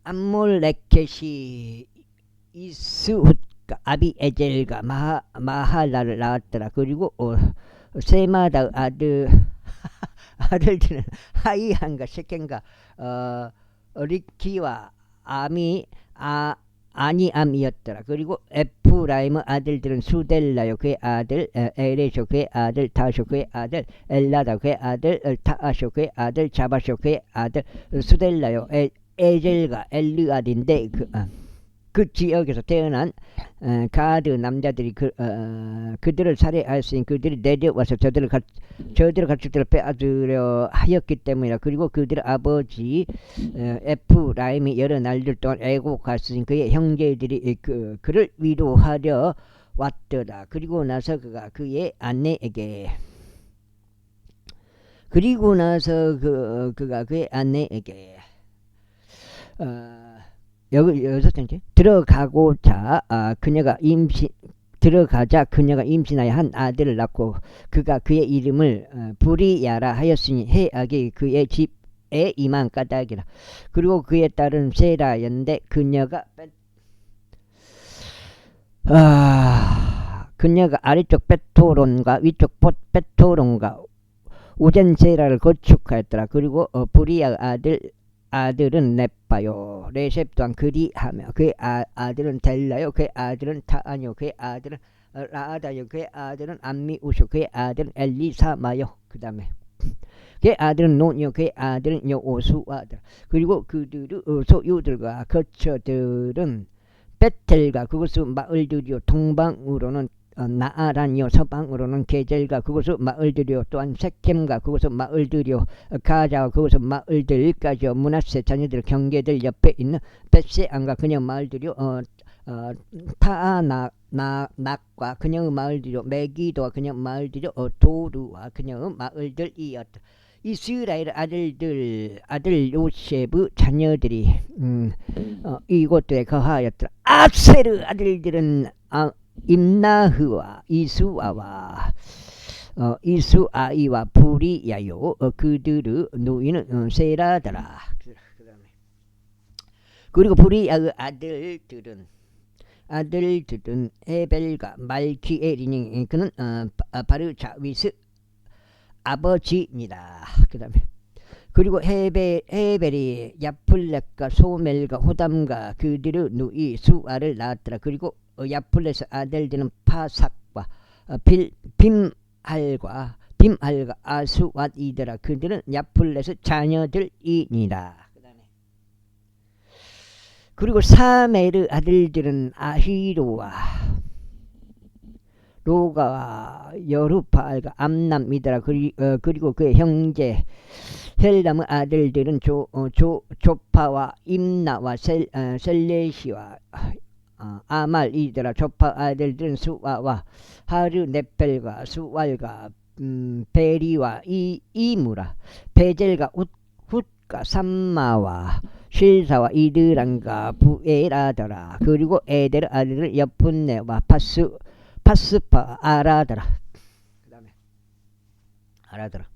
암몰렉켓이 이스훗과 아비에젤과 마할라를 낳았더라. 그리고 세마다 아들들은 하이한과 셰켄과 리키와 아니암이었더라. 그리고 에프라임의 아들들은 수델라요 그의 아들 에레쇼 그의 아들 다쇼 그의 아들 엘라다 그의 아들 타아쇼 그의 아들 자바쇼 그의 아들 수델라요 에젤과 엘르아딘데 그 지역에서 태어난 가드 남자들이 그들을 살해하였으니 그들이 내려와서 저들의 가축들을 빼앗으려 하였기 때문이라. 그리고 그들의 아버지 에프라임이 여러 날들 동안 애고 갔으니 그의 형제들이 그를 위로하려 왔더라. 그리고 나서 그가 그의 아내에게 여기서 들어가자 그녀가 임신하여 한 아들을 낳고 그가 그의 이름을 부리야라 하였으니 해악이 그의 집에 임한 까닭이라. 그리고 그의 딸은 세라였는데 그녀가 아래쪽 베토론과 위쪽 베토론과 우젠세라를 건축하였더라. 그리고 부리야 아들은 넷바요 레셉 또한 그리하며 그의 아들은 델라요 그의 아들은 타아뇨 그의 아들은 라아다요 그의 아들은 암미우쇼 그의 아들은 엘리사마요. 그 다음에 그의 아들은 노뇨 그의 아들은 여오수아들. 그리고 그들의 소유들과 거처들은 베텔과 그곳의 마을들이요 동방으로는 나아란이요 서방으로는 게젤과 그곳의 마을들이요 또한 세켐과 그곳의 마을들이요 가자와 그곳의 마을들까지요 므낫세 자녀들 경계들 옆에 있는 벳세안과 그녀 마을들이요 타아낙과 그녀의 마을들이요 메기도와 그녀 마을들이요 도르와 그녀의 마을들이었다. 이스라엘 아들 요셉의 자녀들이 이곳에 거하였더라. 아세르 아들들은 임나흐와 이수아이와 부리야요 그들의 누이는 세라더라. 그리고 부리야의 아들들은 에벨과 말키엘이니 그는 바르자위스 아버지입니다. 그 다음에 그리고 헤벨이 야플렛과 소멜과 호담과 그들의 누이 수아를 낳았더라. 그리고 야플렛의 아들들은 파삭과 빔할과 아수왓이더라. 그들은 야플렛의 자녀들이니라. 그리고 사멜의 아들들은 아히로와 로가와 여루파알과 암남이더라. 그리고 그의 형제 헬람의 아들들은 조파와 임나와 셀레시와 아말이더라. 조파 아들들은 수아와 하르네펠과 수왈과 베리와 이무라 베젤과 훗과 삼마와 실사와 이드란과 부에라더라. 그리고 에델 아들을 여푼네와 파스파 아라더라. 그 다음에 아라더라.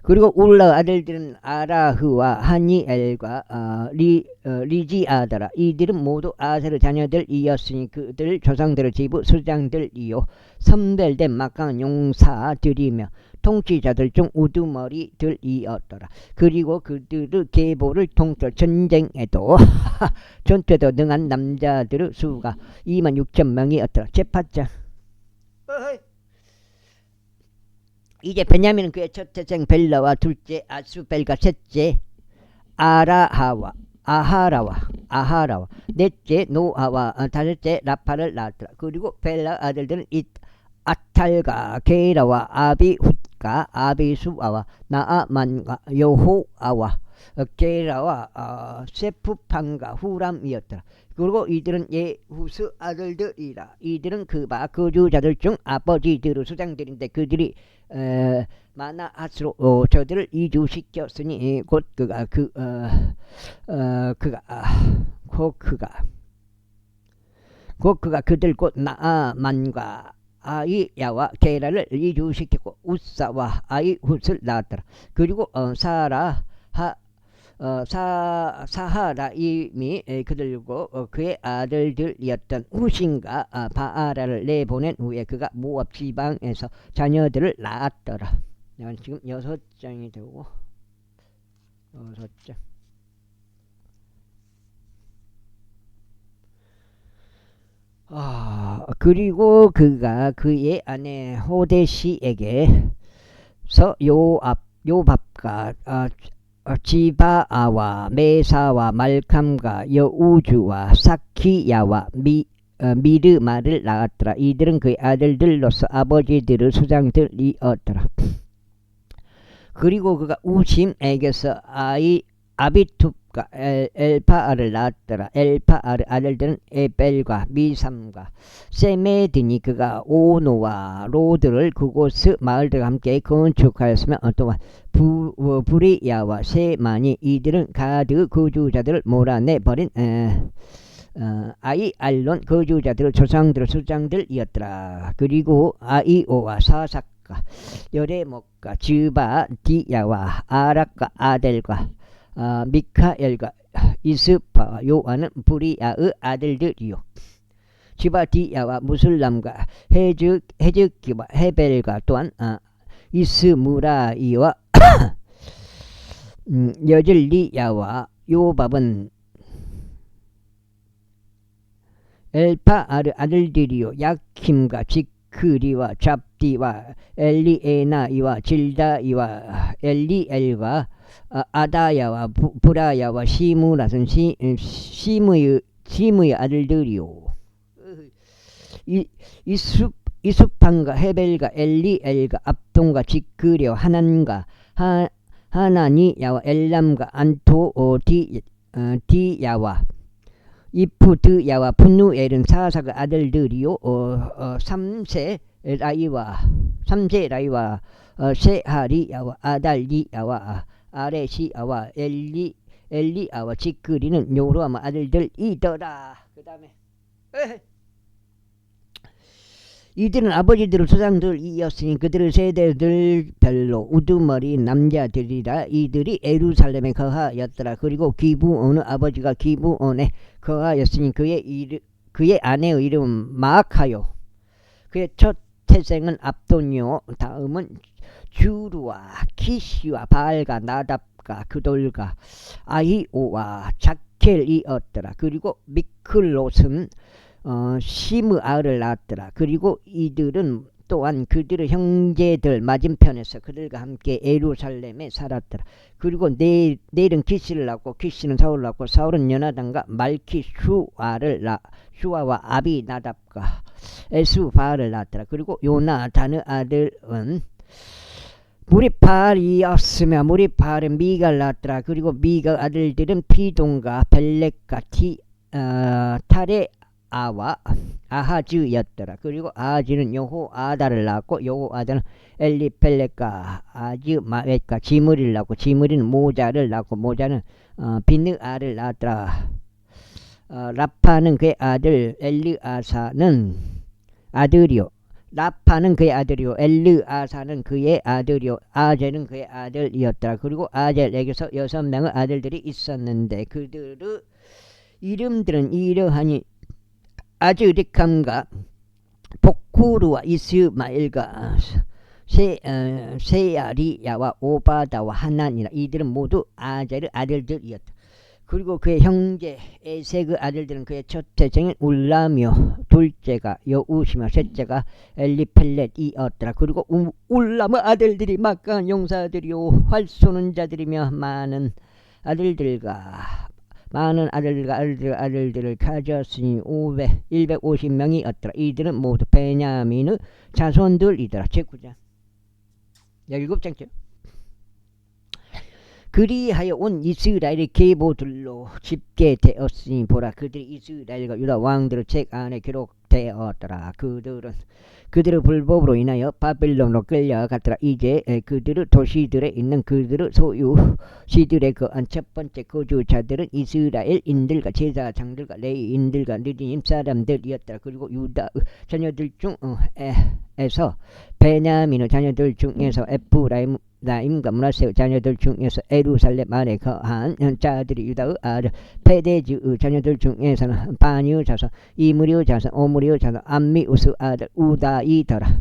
그리고 울라 아들들은 아라흐와 하니엘과 리지아더라. 이들은 모두 아셀의 자녀들이었으니 그들 조상들의 지부 수장들이요 선별된 막강한 용사들이며 통치자들 중 우두머리들이었더라. 그리고 그들의 계보를 통틀어 전쟁에도 전투에도 능한 남자들의 수가 26,000명이었더라. 제파장 이제 베냐민은 그의 첫째 생 벨라와 둘째 아수벨과 셋째 아하라와 넷째 노아와 다섯째 라파를 낳았더라. 그리고 벨라 아들들은 아탈과 게라와 아비훗과 아비수아와 나아만과 여호아와 게라와 세프판과 후람이었더라. 그리고 이들은 예후스 아들들이라. 이들은 그바 거주자들 중 아버지들의 수장들인데 그들이 마나앗으로 저들을 이주시켰으니 곧 그가 그들 곧 나아만과 아이야와 게라를 이주시켰고 우사와 아이훗을 낳았더라. 그리고 사하라임이 그들고 그의 아들들이었던 우신과 바아라를 내보낸 후에 그가 모압 지방에서 자녀들을 낳았더라. 지금 6장이 되고 6장. 그리고 그가 그의 아내 호데시에게서 요밥과 지바아와 메사와 말캄과 여우주와 사키야와 미르마를 낳았더라. 이들은 그의 아들들로서 아버지들의 수장들이었더라. 그리고 그가 우심에게서 아비투과 엘파아를 낳았더라. 엘파아의 아들들은 에벨과 미삼과 세메드니 그가 오노와 로드를 그곳의 마을들과 함께 건축하였으며 또한 부리야와 세만이 이들은 가드 거주자들을 몰아내버린 아이알론 거주자들의 조상들의 수장들이었더라. 그리고 아이오와 사삭과 여레목과 즈바디야와 아락과 아델과 미카엘과 이스파와 요한은 부리야의 아들들이요. 즈바디야와 무술람과 헤즈키와 헤벨과 또한 이스무라이와 여질리야와 요밥은 엘파아르 아들들이요. 야킴과 지크리와 잡디와 엘리에나이와 질다이와 엘리엘과 아다야와 브라야와 시무라는 시무의 아들들이요. 이수판과 헤벨과 엘리엘과 압동과 지크리와 하난과 하나니야와 엘람과 안토디야와 이프드야와 푸누엘은 사사의 아들들이요. 삼세라이와 세하리야와 아달리야와 아레시야와 엘리야와 지크리는 요로암 아들들이더라. 그 다음에 이들은 아버지들의 조상들이었으니 그들의 세대들별로 우두머리 남자들이라. 이들이 에루살렘에 거하였더라. 그리고 기브온의 아버지가 기브온에 거하였으니 그의 아내의 이름은 마아카요. 그의 첫 태생은 압돈이요. 다음은 주루와 키시와 바알과 나답과 그돌과 아히오와 자켈이었더라. 그리고 미클롯은 시므아를 낳았더라. 그리고 이들은 또한 그들의 형제들 맞은편에서 그들과 함께 예루살렘에 살았더라. 그리고 넬은 기시를 낳고 기시는 사울을 낳고 사울은 요나단과 슈아와 아비나답과 에스바를 낳았더라. 그리고 요나단의 아들은 무리팔이었으며 무리팔은 미가를 낳았더라. 그리고 미가 아들들은 피돈과 벨렉과 타레아와 아하즈였더라. 그리고 아하즈는 여호아다를 낳았고 여호아다는 엘리펠렉과 아즈마웻과 지므리를 낳고 지므리는 모자를 낳고 모자는 비느아를 낳았더라. 라파는 그의 아들 엘르아사는 아들이요. 라파는 그의 아들이요. 엘르아사는 그의 아들이요. 아젤은 그의 아들이었더라. 그리고 아젤에게서 6명의 아들들이 있었는데 그들의 이름들은 이러하니 아즈리캄과 복쿠르와 이스마엘과 세야리야와 오바다와 하난이라. 이들은 모두 아젤의 아들들이었다. 그리고 그의 형제 에색의 아들들은 그의 첫 태생인 울람이요. 둘째가 여우시며 셋째가 엘리펠렛이었더라. 그리고 울람의 아들들이 막강한 용사들이요 활 쏘는 자들이며 많은 아들들과 아들들을 가졌으니 150명이었더라. 이들은 모두 베냐민의 자손들이더라. 제9장 17장째. 그리하여 온 이스라엘의 계보들로 집계되었으니 보라 그들이 이스라엘과 유다 왕들의 책 안에 기록되었더라. 그들의 불법으로 인하여 바벨론으로 끌려갔더라. 이제 그들의 도시들에 있는 그들의 소유시들의 거한 첫 번째 거주자들은 이스라엘인들과 제사장들과 레위인들과 느리님 사람들이었더라. 그리고 유다 자녀들 중에서 베냐민의 자녀들 중에서 에프라임과 므낫세의 자녀들 중에서 에루살렘 안에 거한 자들이 유다의 아들 페데즈의 자녀들 중에서는 바니의 자손 이므리의 자손 오므리의 자손 암미우스 아들 우다이더라.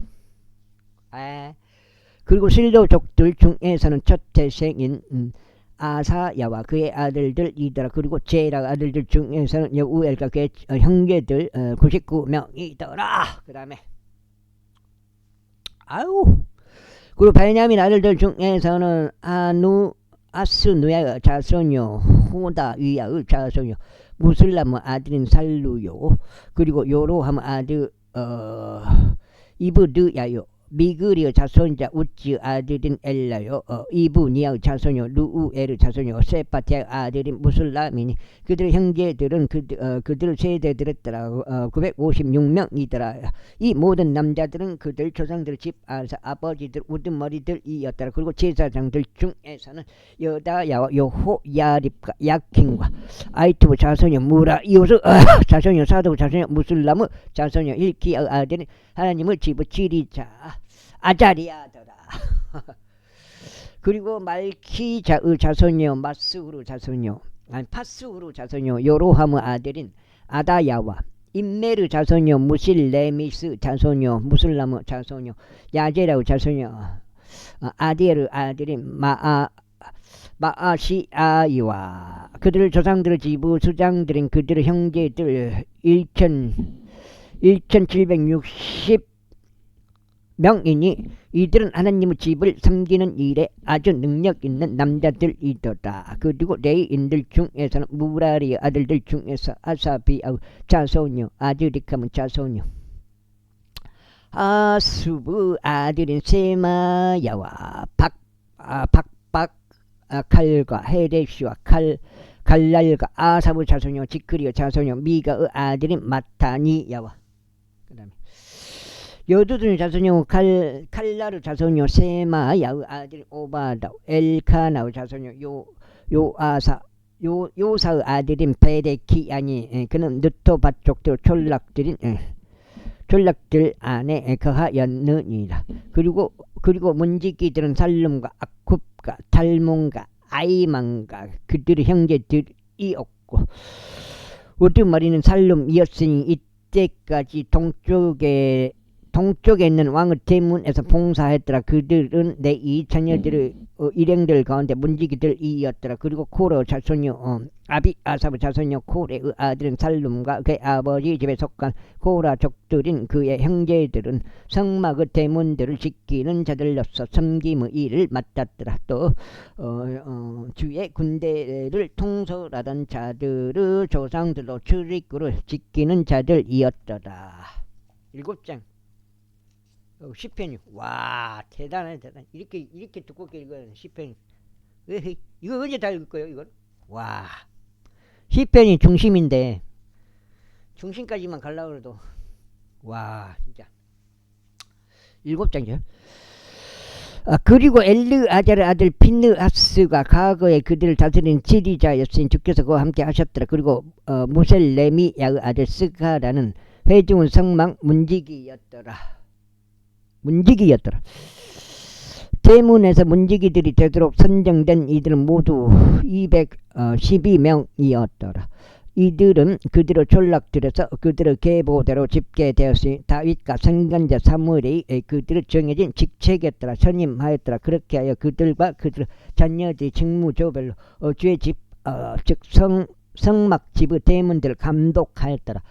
그리고 실로족들 중에서는 첫 태생인 아사야와 그의 아들들이더라. 그리고 제라 아들들 중에서는 여우엘과 그의 형제들 99명이더라. 그 다음에 그리고 베냐민 아들들 중에서는 아스누야의 자손요 호다위야의 자손요 무슬람의 아들인 살루요 그리고 요로함의 아들 이브드야요 미그리의 자손자 우찌의 아들인 엘라요 이브니아의 자손요 루우엘의 자손요 세파티아의 아들인 무슬람이니 그들의 형제들은 그들의 세대들에 따라 956명이더라. 이 모든 남자들은 그들 조상들의 집 안에서 아버지들 우두머리들이었더라. 그리고 제사장들 중에서는 여다야와 여호야립과 야킨과 아이투브 자손요 무라이오스 자손요 사도 자손요 무슬람의 자손요 일키의 아들인 하나님의 집의 지리자 아자리아더라. 그리고 말키자의 자손요 마스우르 자손요 파스우르 자손요 요로함의 아들인 아다야와 임메르 자손요 무실레미스 자손요 무슬람의 자손요 야제라의 자손요 아디엘의 아들인 마아시아이와 그들의 조상들의 지부 수장들인 그들의 형제들 1760명이니 이들은 하나님의 집을 섬기는 일에 아주 능력 있는 남자들이더라. 그리고 레위인들 중에서는 무라리의 아들들 중에서 아사비아의 자손요 아즈리캄의 자손요 아수브 아들인 세마야와 박박 칼과 헤레시와 갈랄과 아사브 자손요 지크리의 자손요 미가의 아들인 마타니야와 그 다음에 여두둔 자손요 칼라르 자손요 세마야의 아들 오바다 엘카나의 자손요 요사의 아들인 베데키아니 그는 느토바 족들 촌락들 안에 거하였느니라. 그리고 문지기들은 살룸과 아쿱과 탈몬과 아이만과 그들의 형제들이었고 우두머리는 살룸이었으니 이때까지 동쪽에 있는 왕의 대문에서 봉사했더라. 그들은 내 이 자녀들의 일행들 가운데 문지기들이었더라. 그리고 코레 자손요 아사브 자손요 코레의 아들은 살룸과 그의 아버지 집에 속한 코라족들인 그의 형제들은 성막의 대문들을 지키는 자들로서 섬김의 일을 맡았더라. 또 주의 군대를 통솔하던 자들의 조상들로 출입구를 지키는 자들이었더라. 7장 시편이 와 대단해. 이렇게 두껍게 읽어야 시편이. 이거 언제 다 읽을 거예요 이걸? 와 시편이 중심인데 중심까지만 가려고 해도 와 진짜 7장이죠. 그리고 엘르아잘의 아들 핀느하스가 과거에 그들을 다스린 지리자였으니 주께서 그와 함께 하셨더라. 그리고 무셀레미야의 아들 스가라는 회중의 성막 문지기였더라. 대문에서 문지기들이 되도록 선정된 이들은 모두 212명이었더라. 이들은 그들의 촌락들에서 그들의 계보대로 집계되었으니 다윗과 선견자 사무엘이 그들의 정해진 직책이었더라. 선임하였더라. 그렇게 하여 그들과 그들의 자녀들이 직무조별로 주의 집 즉 성막집의 대문들을 감독하였더라.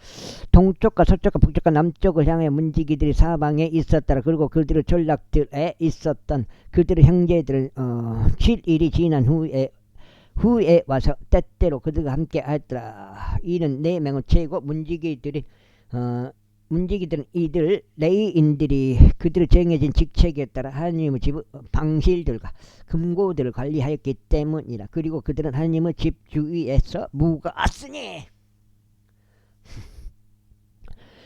동쪽과 서쪽과 북쪽과 남쪽을 향해 문지기들이 사방에 있었더라. 그리고 그들의 전락들에 있었던 그들의 형제들은 7일이 지난 후에 와서 때때로 그들과 함께 하였더라. 이는 4명의 최고 문지기들이 문지기들은 이들 레위인들이 그들의 정해진 직책에 따라 하나님의 집 방실들과 금고들을 관리하였기 때문이라. 그리고 그들은 하나님의 집 주위에서 무거웠으니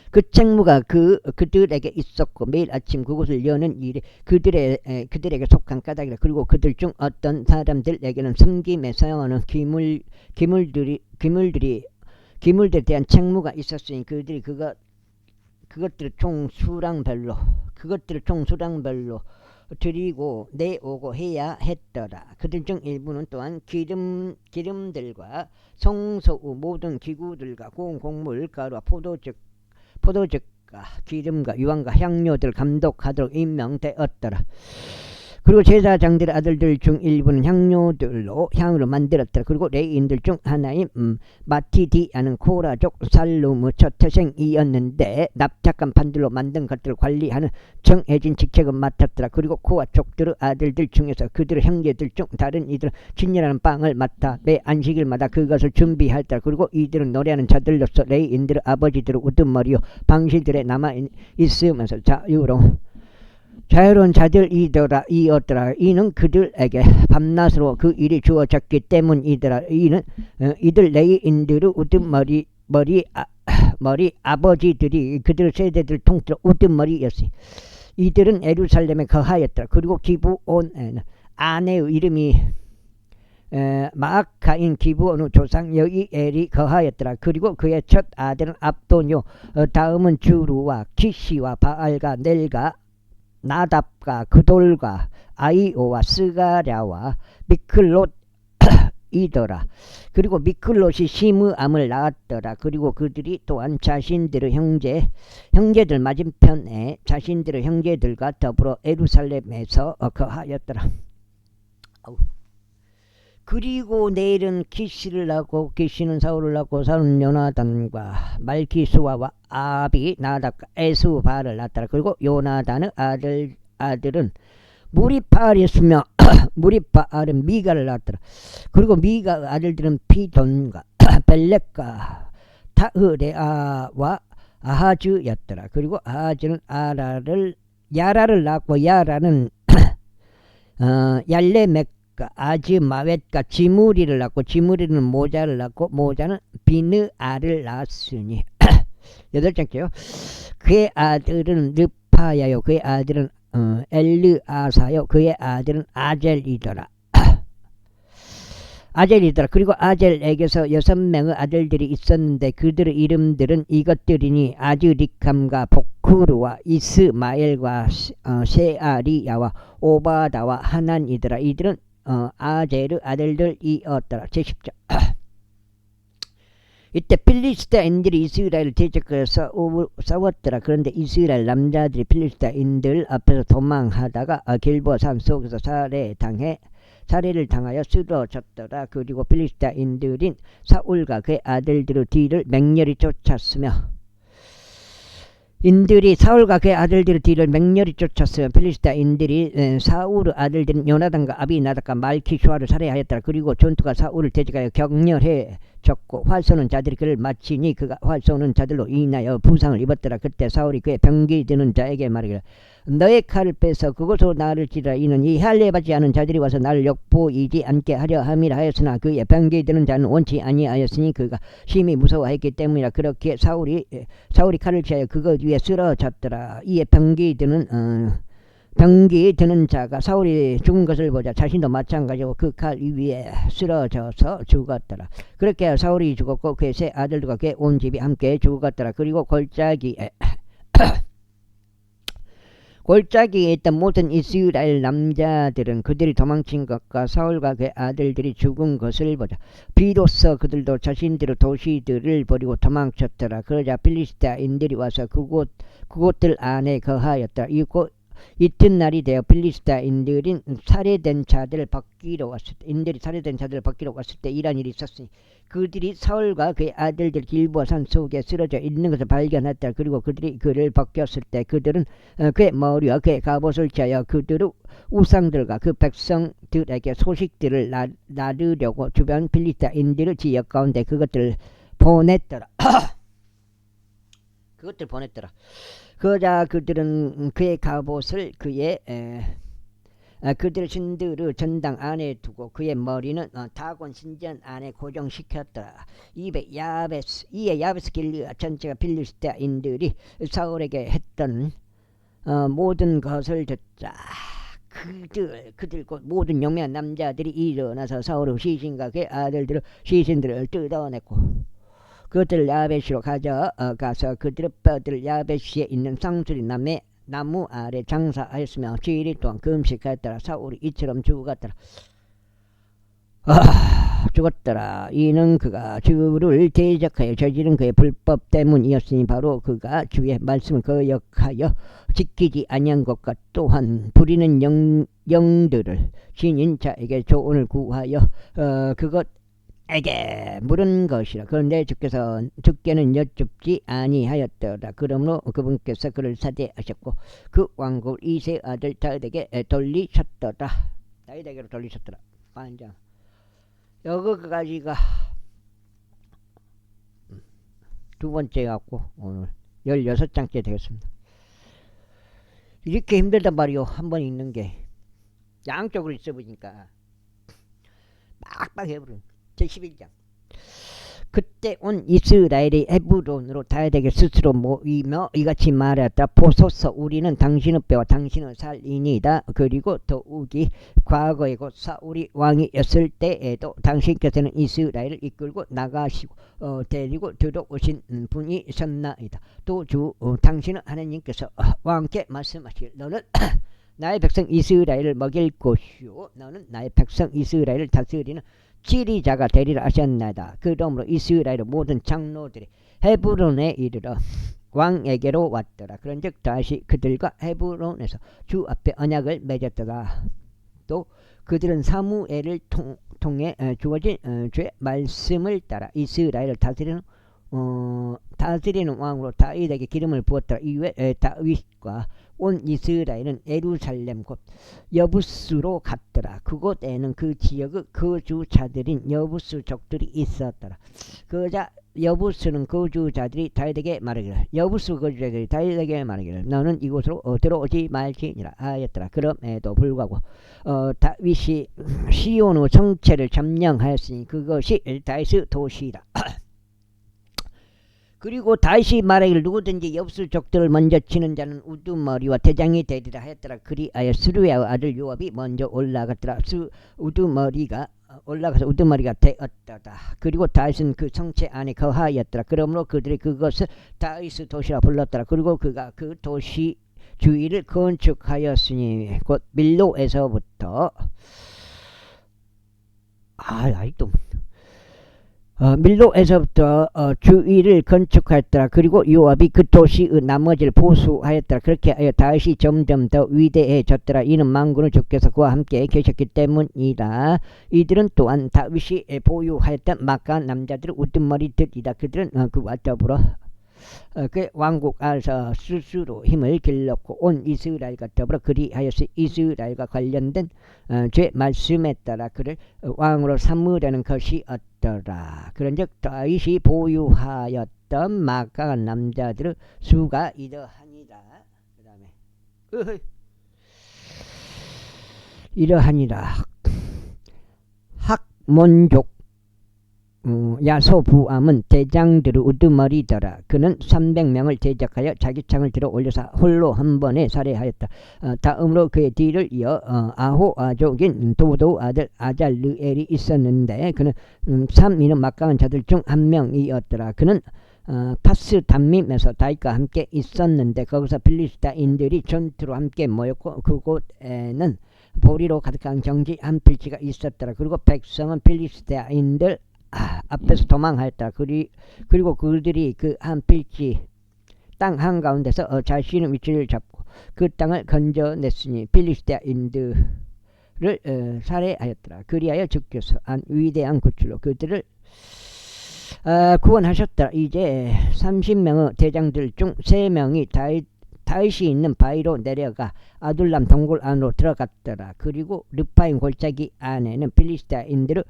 그 책무가 그들에게 있었고 매일 아침 그곳을 여는 일이 그들에게 속한 까닭이라. 그리고 그들 중 어떤 사람들에게는 섬김에 사용하는 기물들에 대한 책무가 있었으니 그들이 그것들을 총 수량별로 드리고 내오고 해야 했더라. 그들 중 일부는 또한 기름들과 성소의 모든 기구들과 곡물 가루와 포도즙과 기름과 유황과 향료들을 감독하도록 임명되었더라. 그리고 제사장들의 아들들 중 일부는 향료들로 향으로 만들었더라. 그리고 레위인들 중 하나인 마티디아는 코라족 살룸의 첫 태생이었는데 납작한 판들로 만든 것들을 관리하는 정해진 직책을 맡았더라. 그리고 코아 족들의 아들들 중에서 그들의 형제들 중 다른 이들은 진열하는 빵을 맡아 매 안식일마다 그것을 준비하였더라. 그리고 이들은 노래하는 자들로서 레위인들의 아버지들의 우두머리요 방실들에 남아 있으면서 자유로운 자들이었더라. 이는 그들에게 밤낮으로 그 일이 주어졌기 때문이더라. 이들 레위인들의 우두머리 아버지들이 그들 세대들 통틀어 우두머리였으니 이들은 예루살렘에 거하였더라. 그리고 기브온에는 아내의 이름이 마아카인 기브온의 조상 여이엘이 거하였더라. 그리고 그의 첫 아들은 압도뇨, 다음은 주루와 키시와 바알과 넬과 나답과 그돌과 아이오와 스가랴와 미클롯이더라. 그리고 미클롯이 시므암을 낳았더라. 그리고 그들이 또한 자신들의 형제들 맞은편에 자신들의 형제들과 더불어 예루살렘에서 거하였더라. 그리고 내일은 키시를 낳고 키시는 사울을 낳고 사울은 요나단과 말기수아와 아비 나답과 에스바를 낳았더라. 그리고 요나단의 아들은 무리파알이었으며 무리파알은 미가를 낳았더라. 그리고 미가 아들들은 피돈과 벨렉과 타흐레아와 아하즈였더라. 그리고 아하즈는 야라를 낳고 야라는 얄레맥 아즈마웻과 지무리를 낳고 지무리는 모자를 낳고 모자는 비느아를 낳았으니 8장째요. 그의 아들은 르파야요 그의 아들은 엘르아사요 그의 아들은 아젤이더라. 그리고 아젤에게서 6명의 아들들이 있었는데 그들의 이름들은 이것들이니 아즈리캄과 복후르와 이스마엘과 세아리야와 오바다와 하난이더라. 이들은 아젤의 아들들이었더라. 제10절. 이때 필리스타인들이 이스라엘을 대적해서 싸웠더라. 그런데 이스라엘 남자들이 필리스타인들 앞에서 도망하다가 길보아 산 속에서 살해를 당하여 쓰러졌더라. 그리고 필리스타인들인 사울과 그의 아들들의 뒤를 맹렬히 쫓았으며 사울과 그의 아들들의 뒤를 맹렬히 쫓았으며 필리스타인들이 사울의 아들들인 요나단과 아비나답과 말기수아를 살해하였더라. 그리고 전투가 사울을 대적하여 격렬해졌고 활 쏘는 자들이 그를 마치니 그가 활 쏘는 자들로 인하여 부상을 입었더라. 그때 사울이 그의 병기 드는 자에게 말하기를 너의 칼을 빼서 그곳으로 나를 찌르라. 이는 이 할례받지 않은 자들이 와서 나를 욕보이지 않게 하려 함이라 하였으나 그의 병기 드는 자는 원치 아니하였으니 그가 심히 무서워했기 때문이라. 그렇게 사울이 칼을 취하여 그것 위에 쓰러졌더라. 이에 병기 드는 자가 사울이 죽은 것을 보자 자신도 마찬가지로 그 칼 위에 쓰러져서 죽었더라. 그렇게 사울이 죽었고 그의 세 아들들과 그의 온 집이 함께 죽었더라. 그리고 골짜기에 있던 모든 이스라엘 남자들은 그들이 도망친 것과 사울과 그의 아들들이 죽은 것을 보자 비로소 그들도 자신들의 도시들을 버리고 도망쳤더라. 그러자 필리스타인들이 와서 그곳들 안에 거하였더라. 이튿날이 되어 필리스타인들이 살해된 자들을 벗기러 왔을 때 이런 일이 있었으니 그들이 사울과 그의 아들들 길보아 산 속에 쓰러져 있는 것을 발견했다. 그리고 그들이 그를 벗겼을 때 그들은 그의 머리와 그의 갑옷을 짜여 그들의 우상들과 그 백성들에게 소식들을 나르려고 주변 필리스타인들의 지역 가운데 그것들을 보냈더라. 그것들 보냈더라. 그러자 그들은 그의 갑옷을 그들의 신들의 전당 안에 두고 그의 머리는 다곤 신전 안에 고정시켰더라. 이에 야베스 길르아 전체가 필리스테인들이 사울에게 했던 모든 것을 듣자 그들 곧 모든 용맹한 남자들이 일어나서 사울의 시신과 그의 아들들의 시신들을 뜯어냈고 그것들을 야베시로 가져가서 그들의 뼈들을 야베시에 있는 쌍수리 나무 아래 장사하였으며 7일 동안 금식하였더라. 사울이 이처럼 죽었더라. 죽었더라. 이는 그가 주를 대적하여 저지른 그의 불법 때문이었으니 바로 그가 주의 말씀을 거역하여 지키지 아니한 것과 또한 부리는 영들을 지닌 자에게 조언을 구하여 그것에게 물은 것이라. 그런데 주께서 주께는 여쭙지 아니하였더라. 그러므로 그분께서 그를 사대하셨고 그 왕국을 이세 아들 다윗에게 돌리셨더라. 다윗에게로 돌리셨더라. 반장. 여기까지가 두 번째 갖고 오늘 16장째 되겠습니다. 이렇게 힘들단 말이요. 한번 읽는 게 양쪽으로 있어 보니까 빡빡 해버려. 제11장. 그때 온 이스라엘이 헤브론으로 다윗에게 스스로 모이며 이같이 말하였다. 보소서 우리는 당신의 뼈와 당신의 살이니이다. 그리고 더욱이 과거에 곧 사울이 왕이었을 때에도 당신께서는 이스라엘을 이끌고 나가시고 데리고 들어오신 분이셨나이다. 또 당신은 하나님께서 왕께 말씀하시길 너는 나의 백성 이스라엘을 먹일 것이요 너는 나의 백성 이스라엘을 다스리는 지리자가 되리라 하셨나이다. 그러므로 이스라엘의 모든 장로들이 헤브론에 이르러 왕에게로 왔더라. 그런즉 다시 그들과 헤브론에서 주 앞에 언약을 맺었더라. 또 그들은 사무엘을 통해 주어진 주의 말씀을 따라 이스라엘을 다스리는 왕으로 다윗에게 기름을 부었더라. 이후에 다윗과 온 이스라엘은 예루살렘 곧 여부스로 갔더라. 그곳에는 그 지역의 거주자들인 여부스족들이 있었더라. 그러자 여부스는 거주자들이 다윗에게 말하기를 여부스 거주자들이 다윗에게 말하기를 너는 이곳으로 들어오지 말지니라 하였더라. 그럼에도 불구하고 다윗이 시온의 성체를 점령하였으니 그것이 다윗의 도시이다. 그리고 다시 말하기를 누구든지 여부스족들을 먼저 치는 자는 우두머리와 대장이 되리라 하였더라. 그리하여 스루야의 아들 요압이 먼저 올라갔더라. 우두머리가 되었더라. 그리고 다윗은 그 성체 안에 거하였더라. 그러므로 그들이 그것을 다윗의 도시라 불렀더라. 그리고 그가 그 도시 주위를 건축하였으니 곧 밀로에서부터 밀로에서부터 주위를 건축하였더라. 그리고 요압이 그 도시의 나머지를 보수하였더라. 그렇게 하여 다윗이 점점 더 위대해졌더라. 이는 만군의 주께서 그와 함께 계셨기 때문이다. 이들은 또한 다윗이 보유하였던 마가 남자들의 우두머리들이다. 그들은 그와 더불어 그 왕국 안에서 스스로 힘을 길렀고 온 이스라엘과 더불어 그리하여서 이스라엘과 관련된 죄 말씀에 따라 그를 왕으로 삼으려는 것이었더라. 그런즉 다윗이 보유하였던 마가 남자들의 수가 이러하니라. 그 다음에 이러하니라. 학몬족 야소부암은 대장들의 우두머리더라. 그는 300명을 대적하여 자기 창을 들어 올려서 홀로 한 번에 살해하였다. 다음으로 그의 뒤를 이어 아호아족인 도도 아들 아잘르엘이 있었는데 그는 삼위는 막강한 자들 중 한 명이었더라. 그는 파스 담밈에서 다윗과 함께 있었는데 거기서 필리스타인들이 전투로 함께 모였고 그곳에는 보리로 가득한 경지 한 필지가 있었더라. 그리고 백성은 필리스타인들 앞에서 도망하였다. 그리고 그들이 그 한 필지 땅 한가운데서 자신의 위치를 잡고 그 땅을 건져냈으니 필리스테인들을 살해하였더라. 그리하여 주께서 한 위대한 구출로 그들을 구원하셨더라. 이제 30명의 대장들 중 3명이 다윗이 있는 바위로 내려가 아둘람 동굴 안으로 들어갔더라. 그리고 르파임 골짜기 안에는 필리스테인들의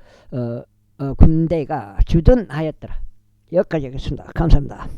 군대가 주둔하였더라. 여기까지 하겠습니다. 감사합니다.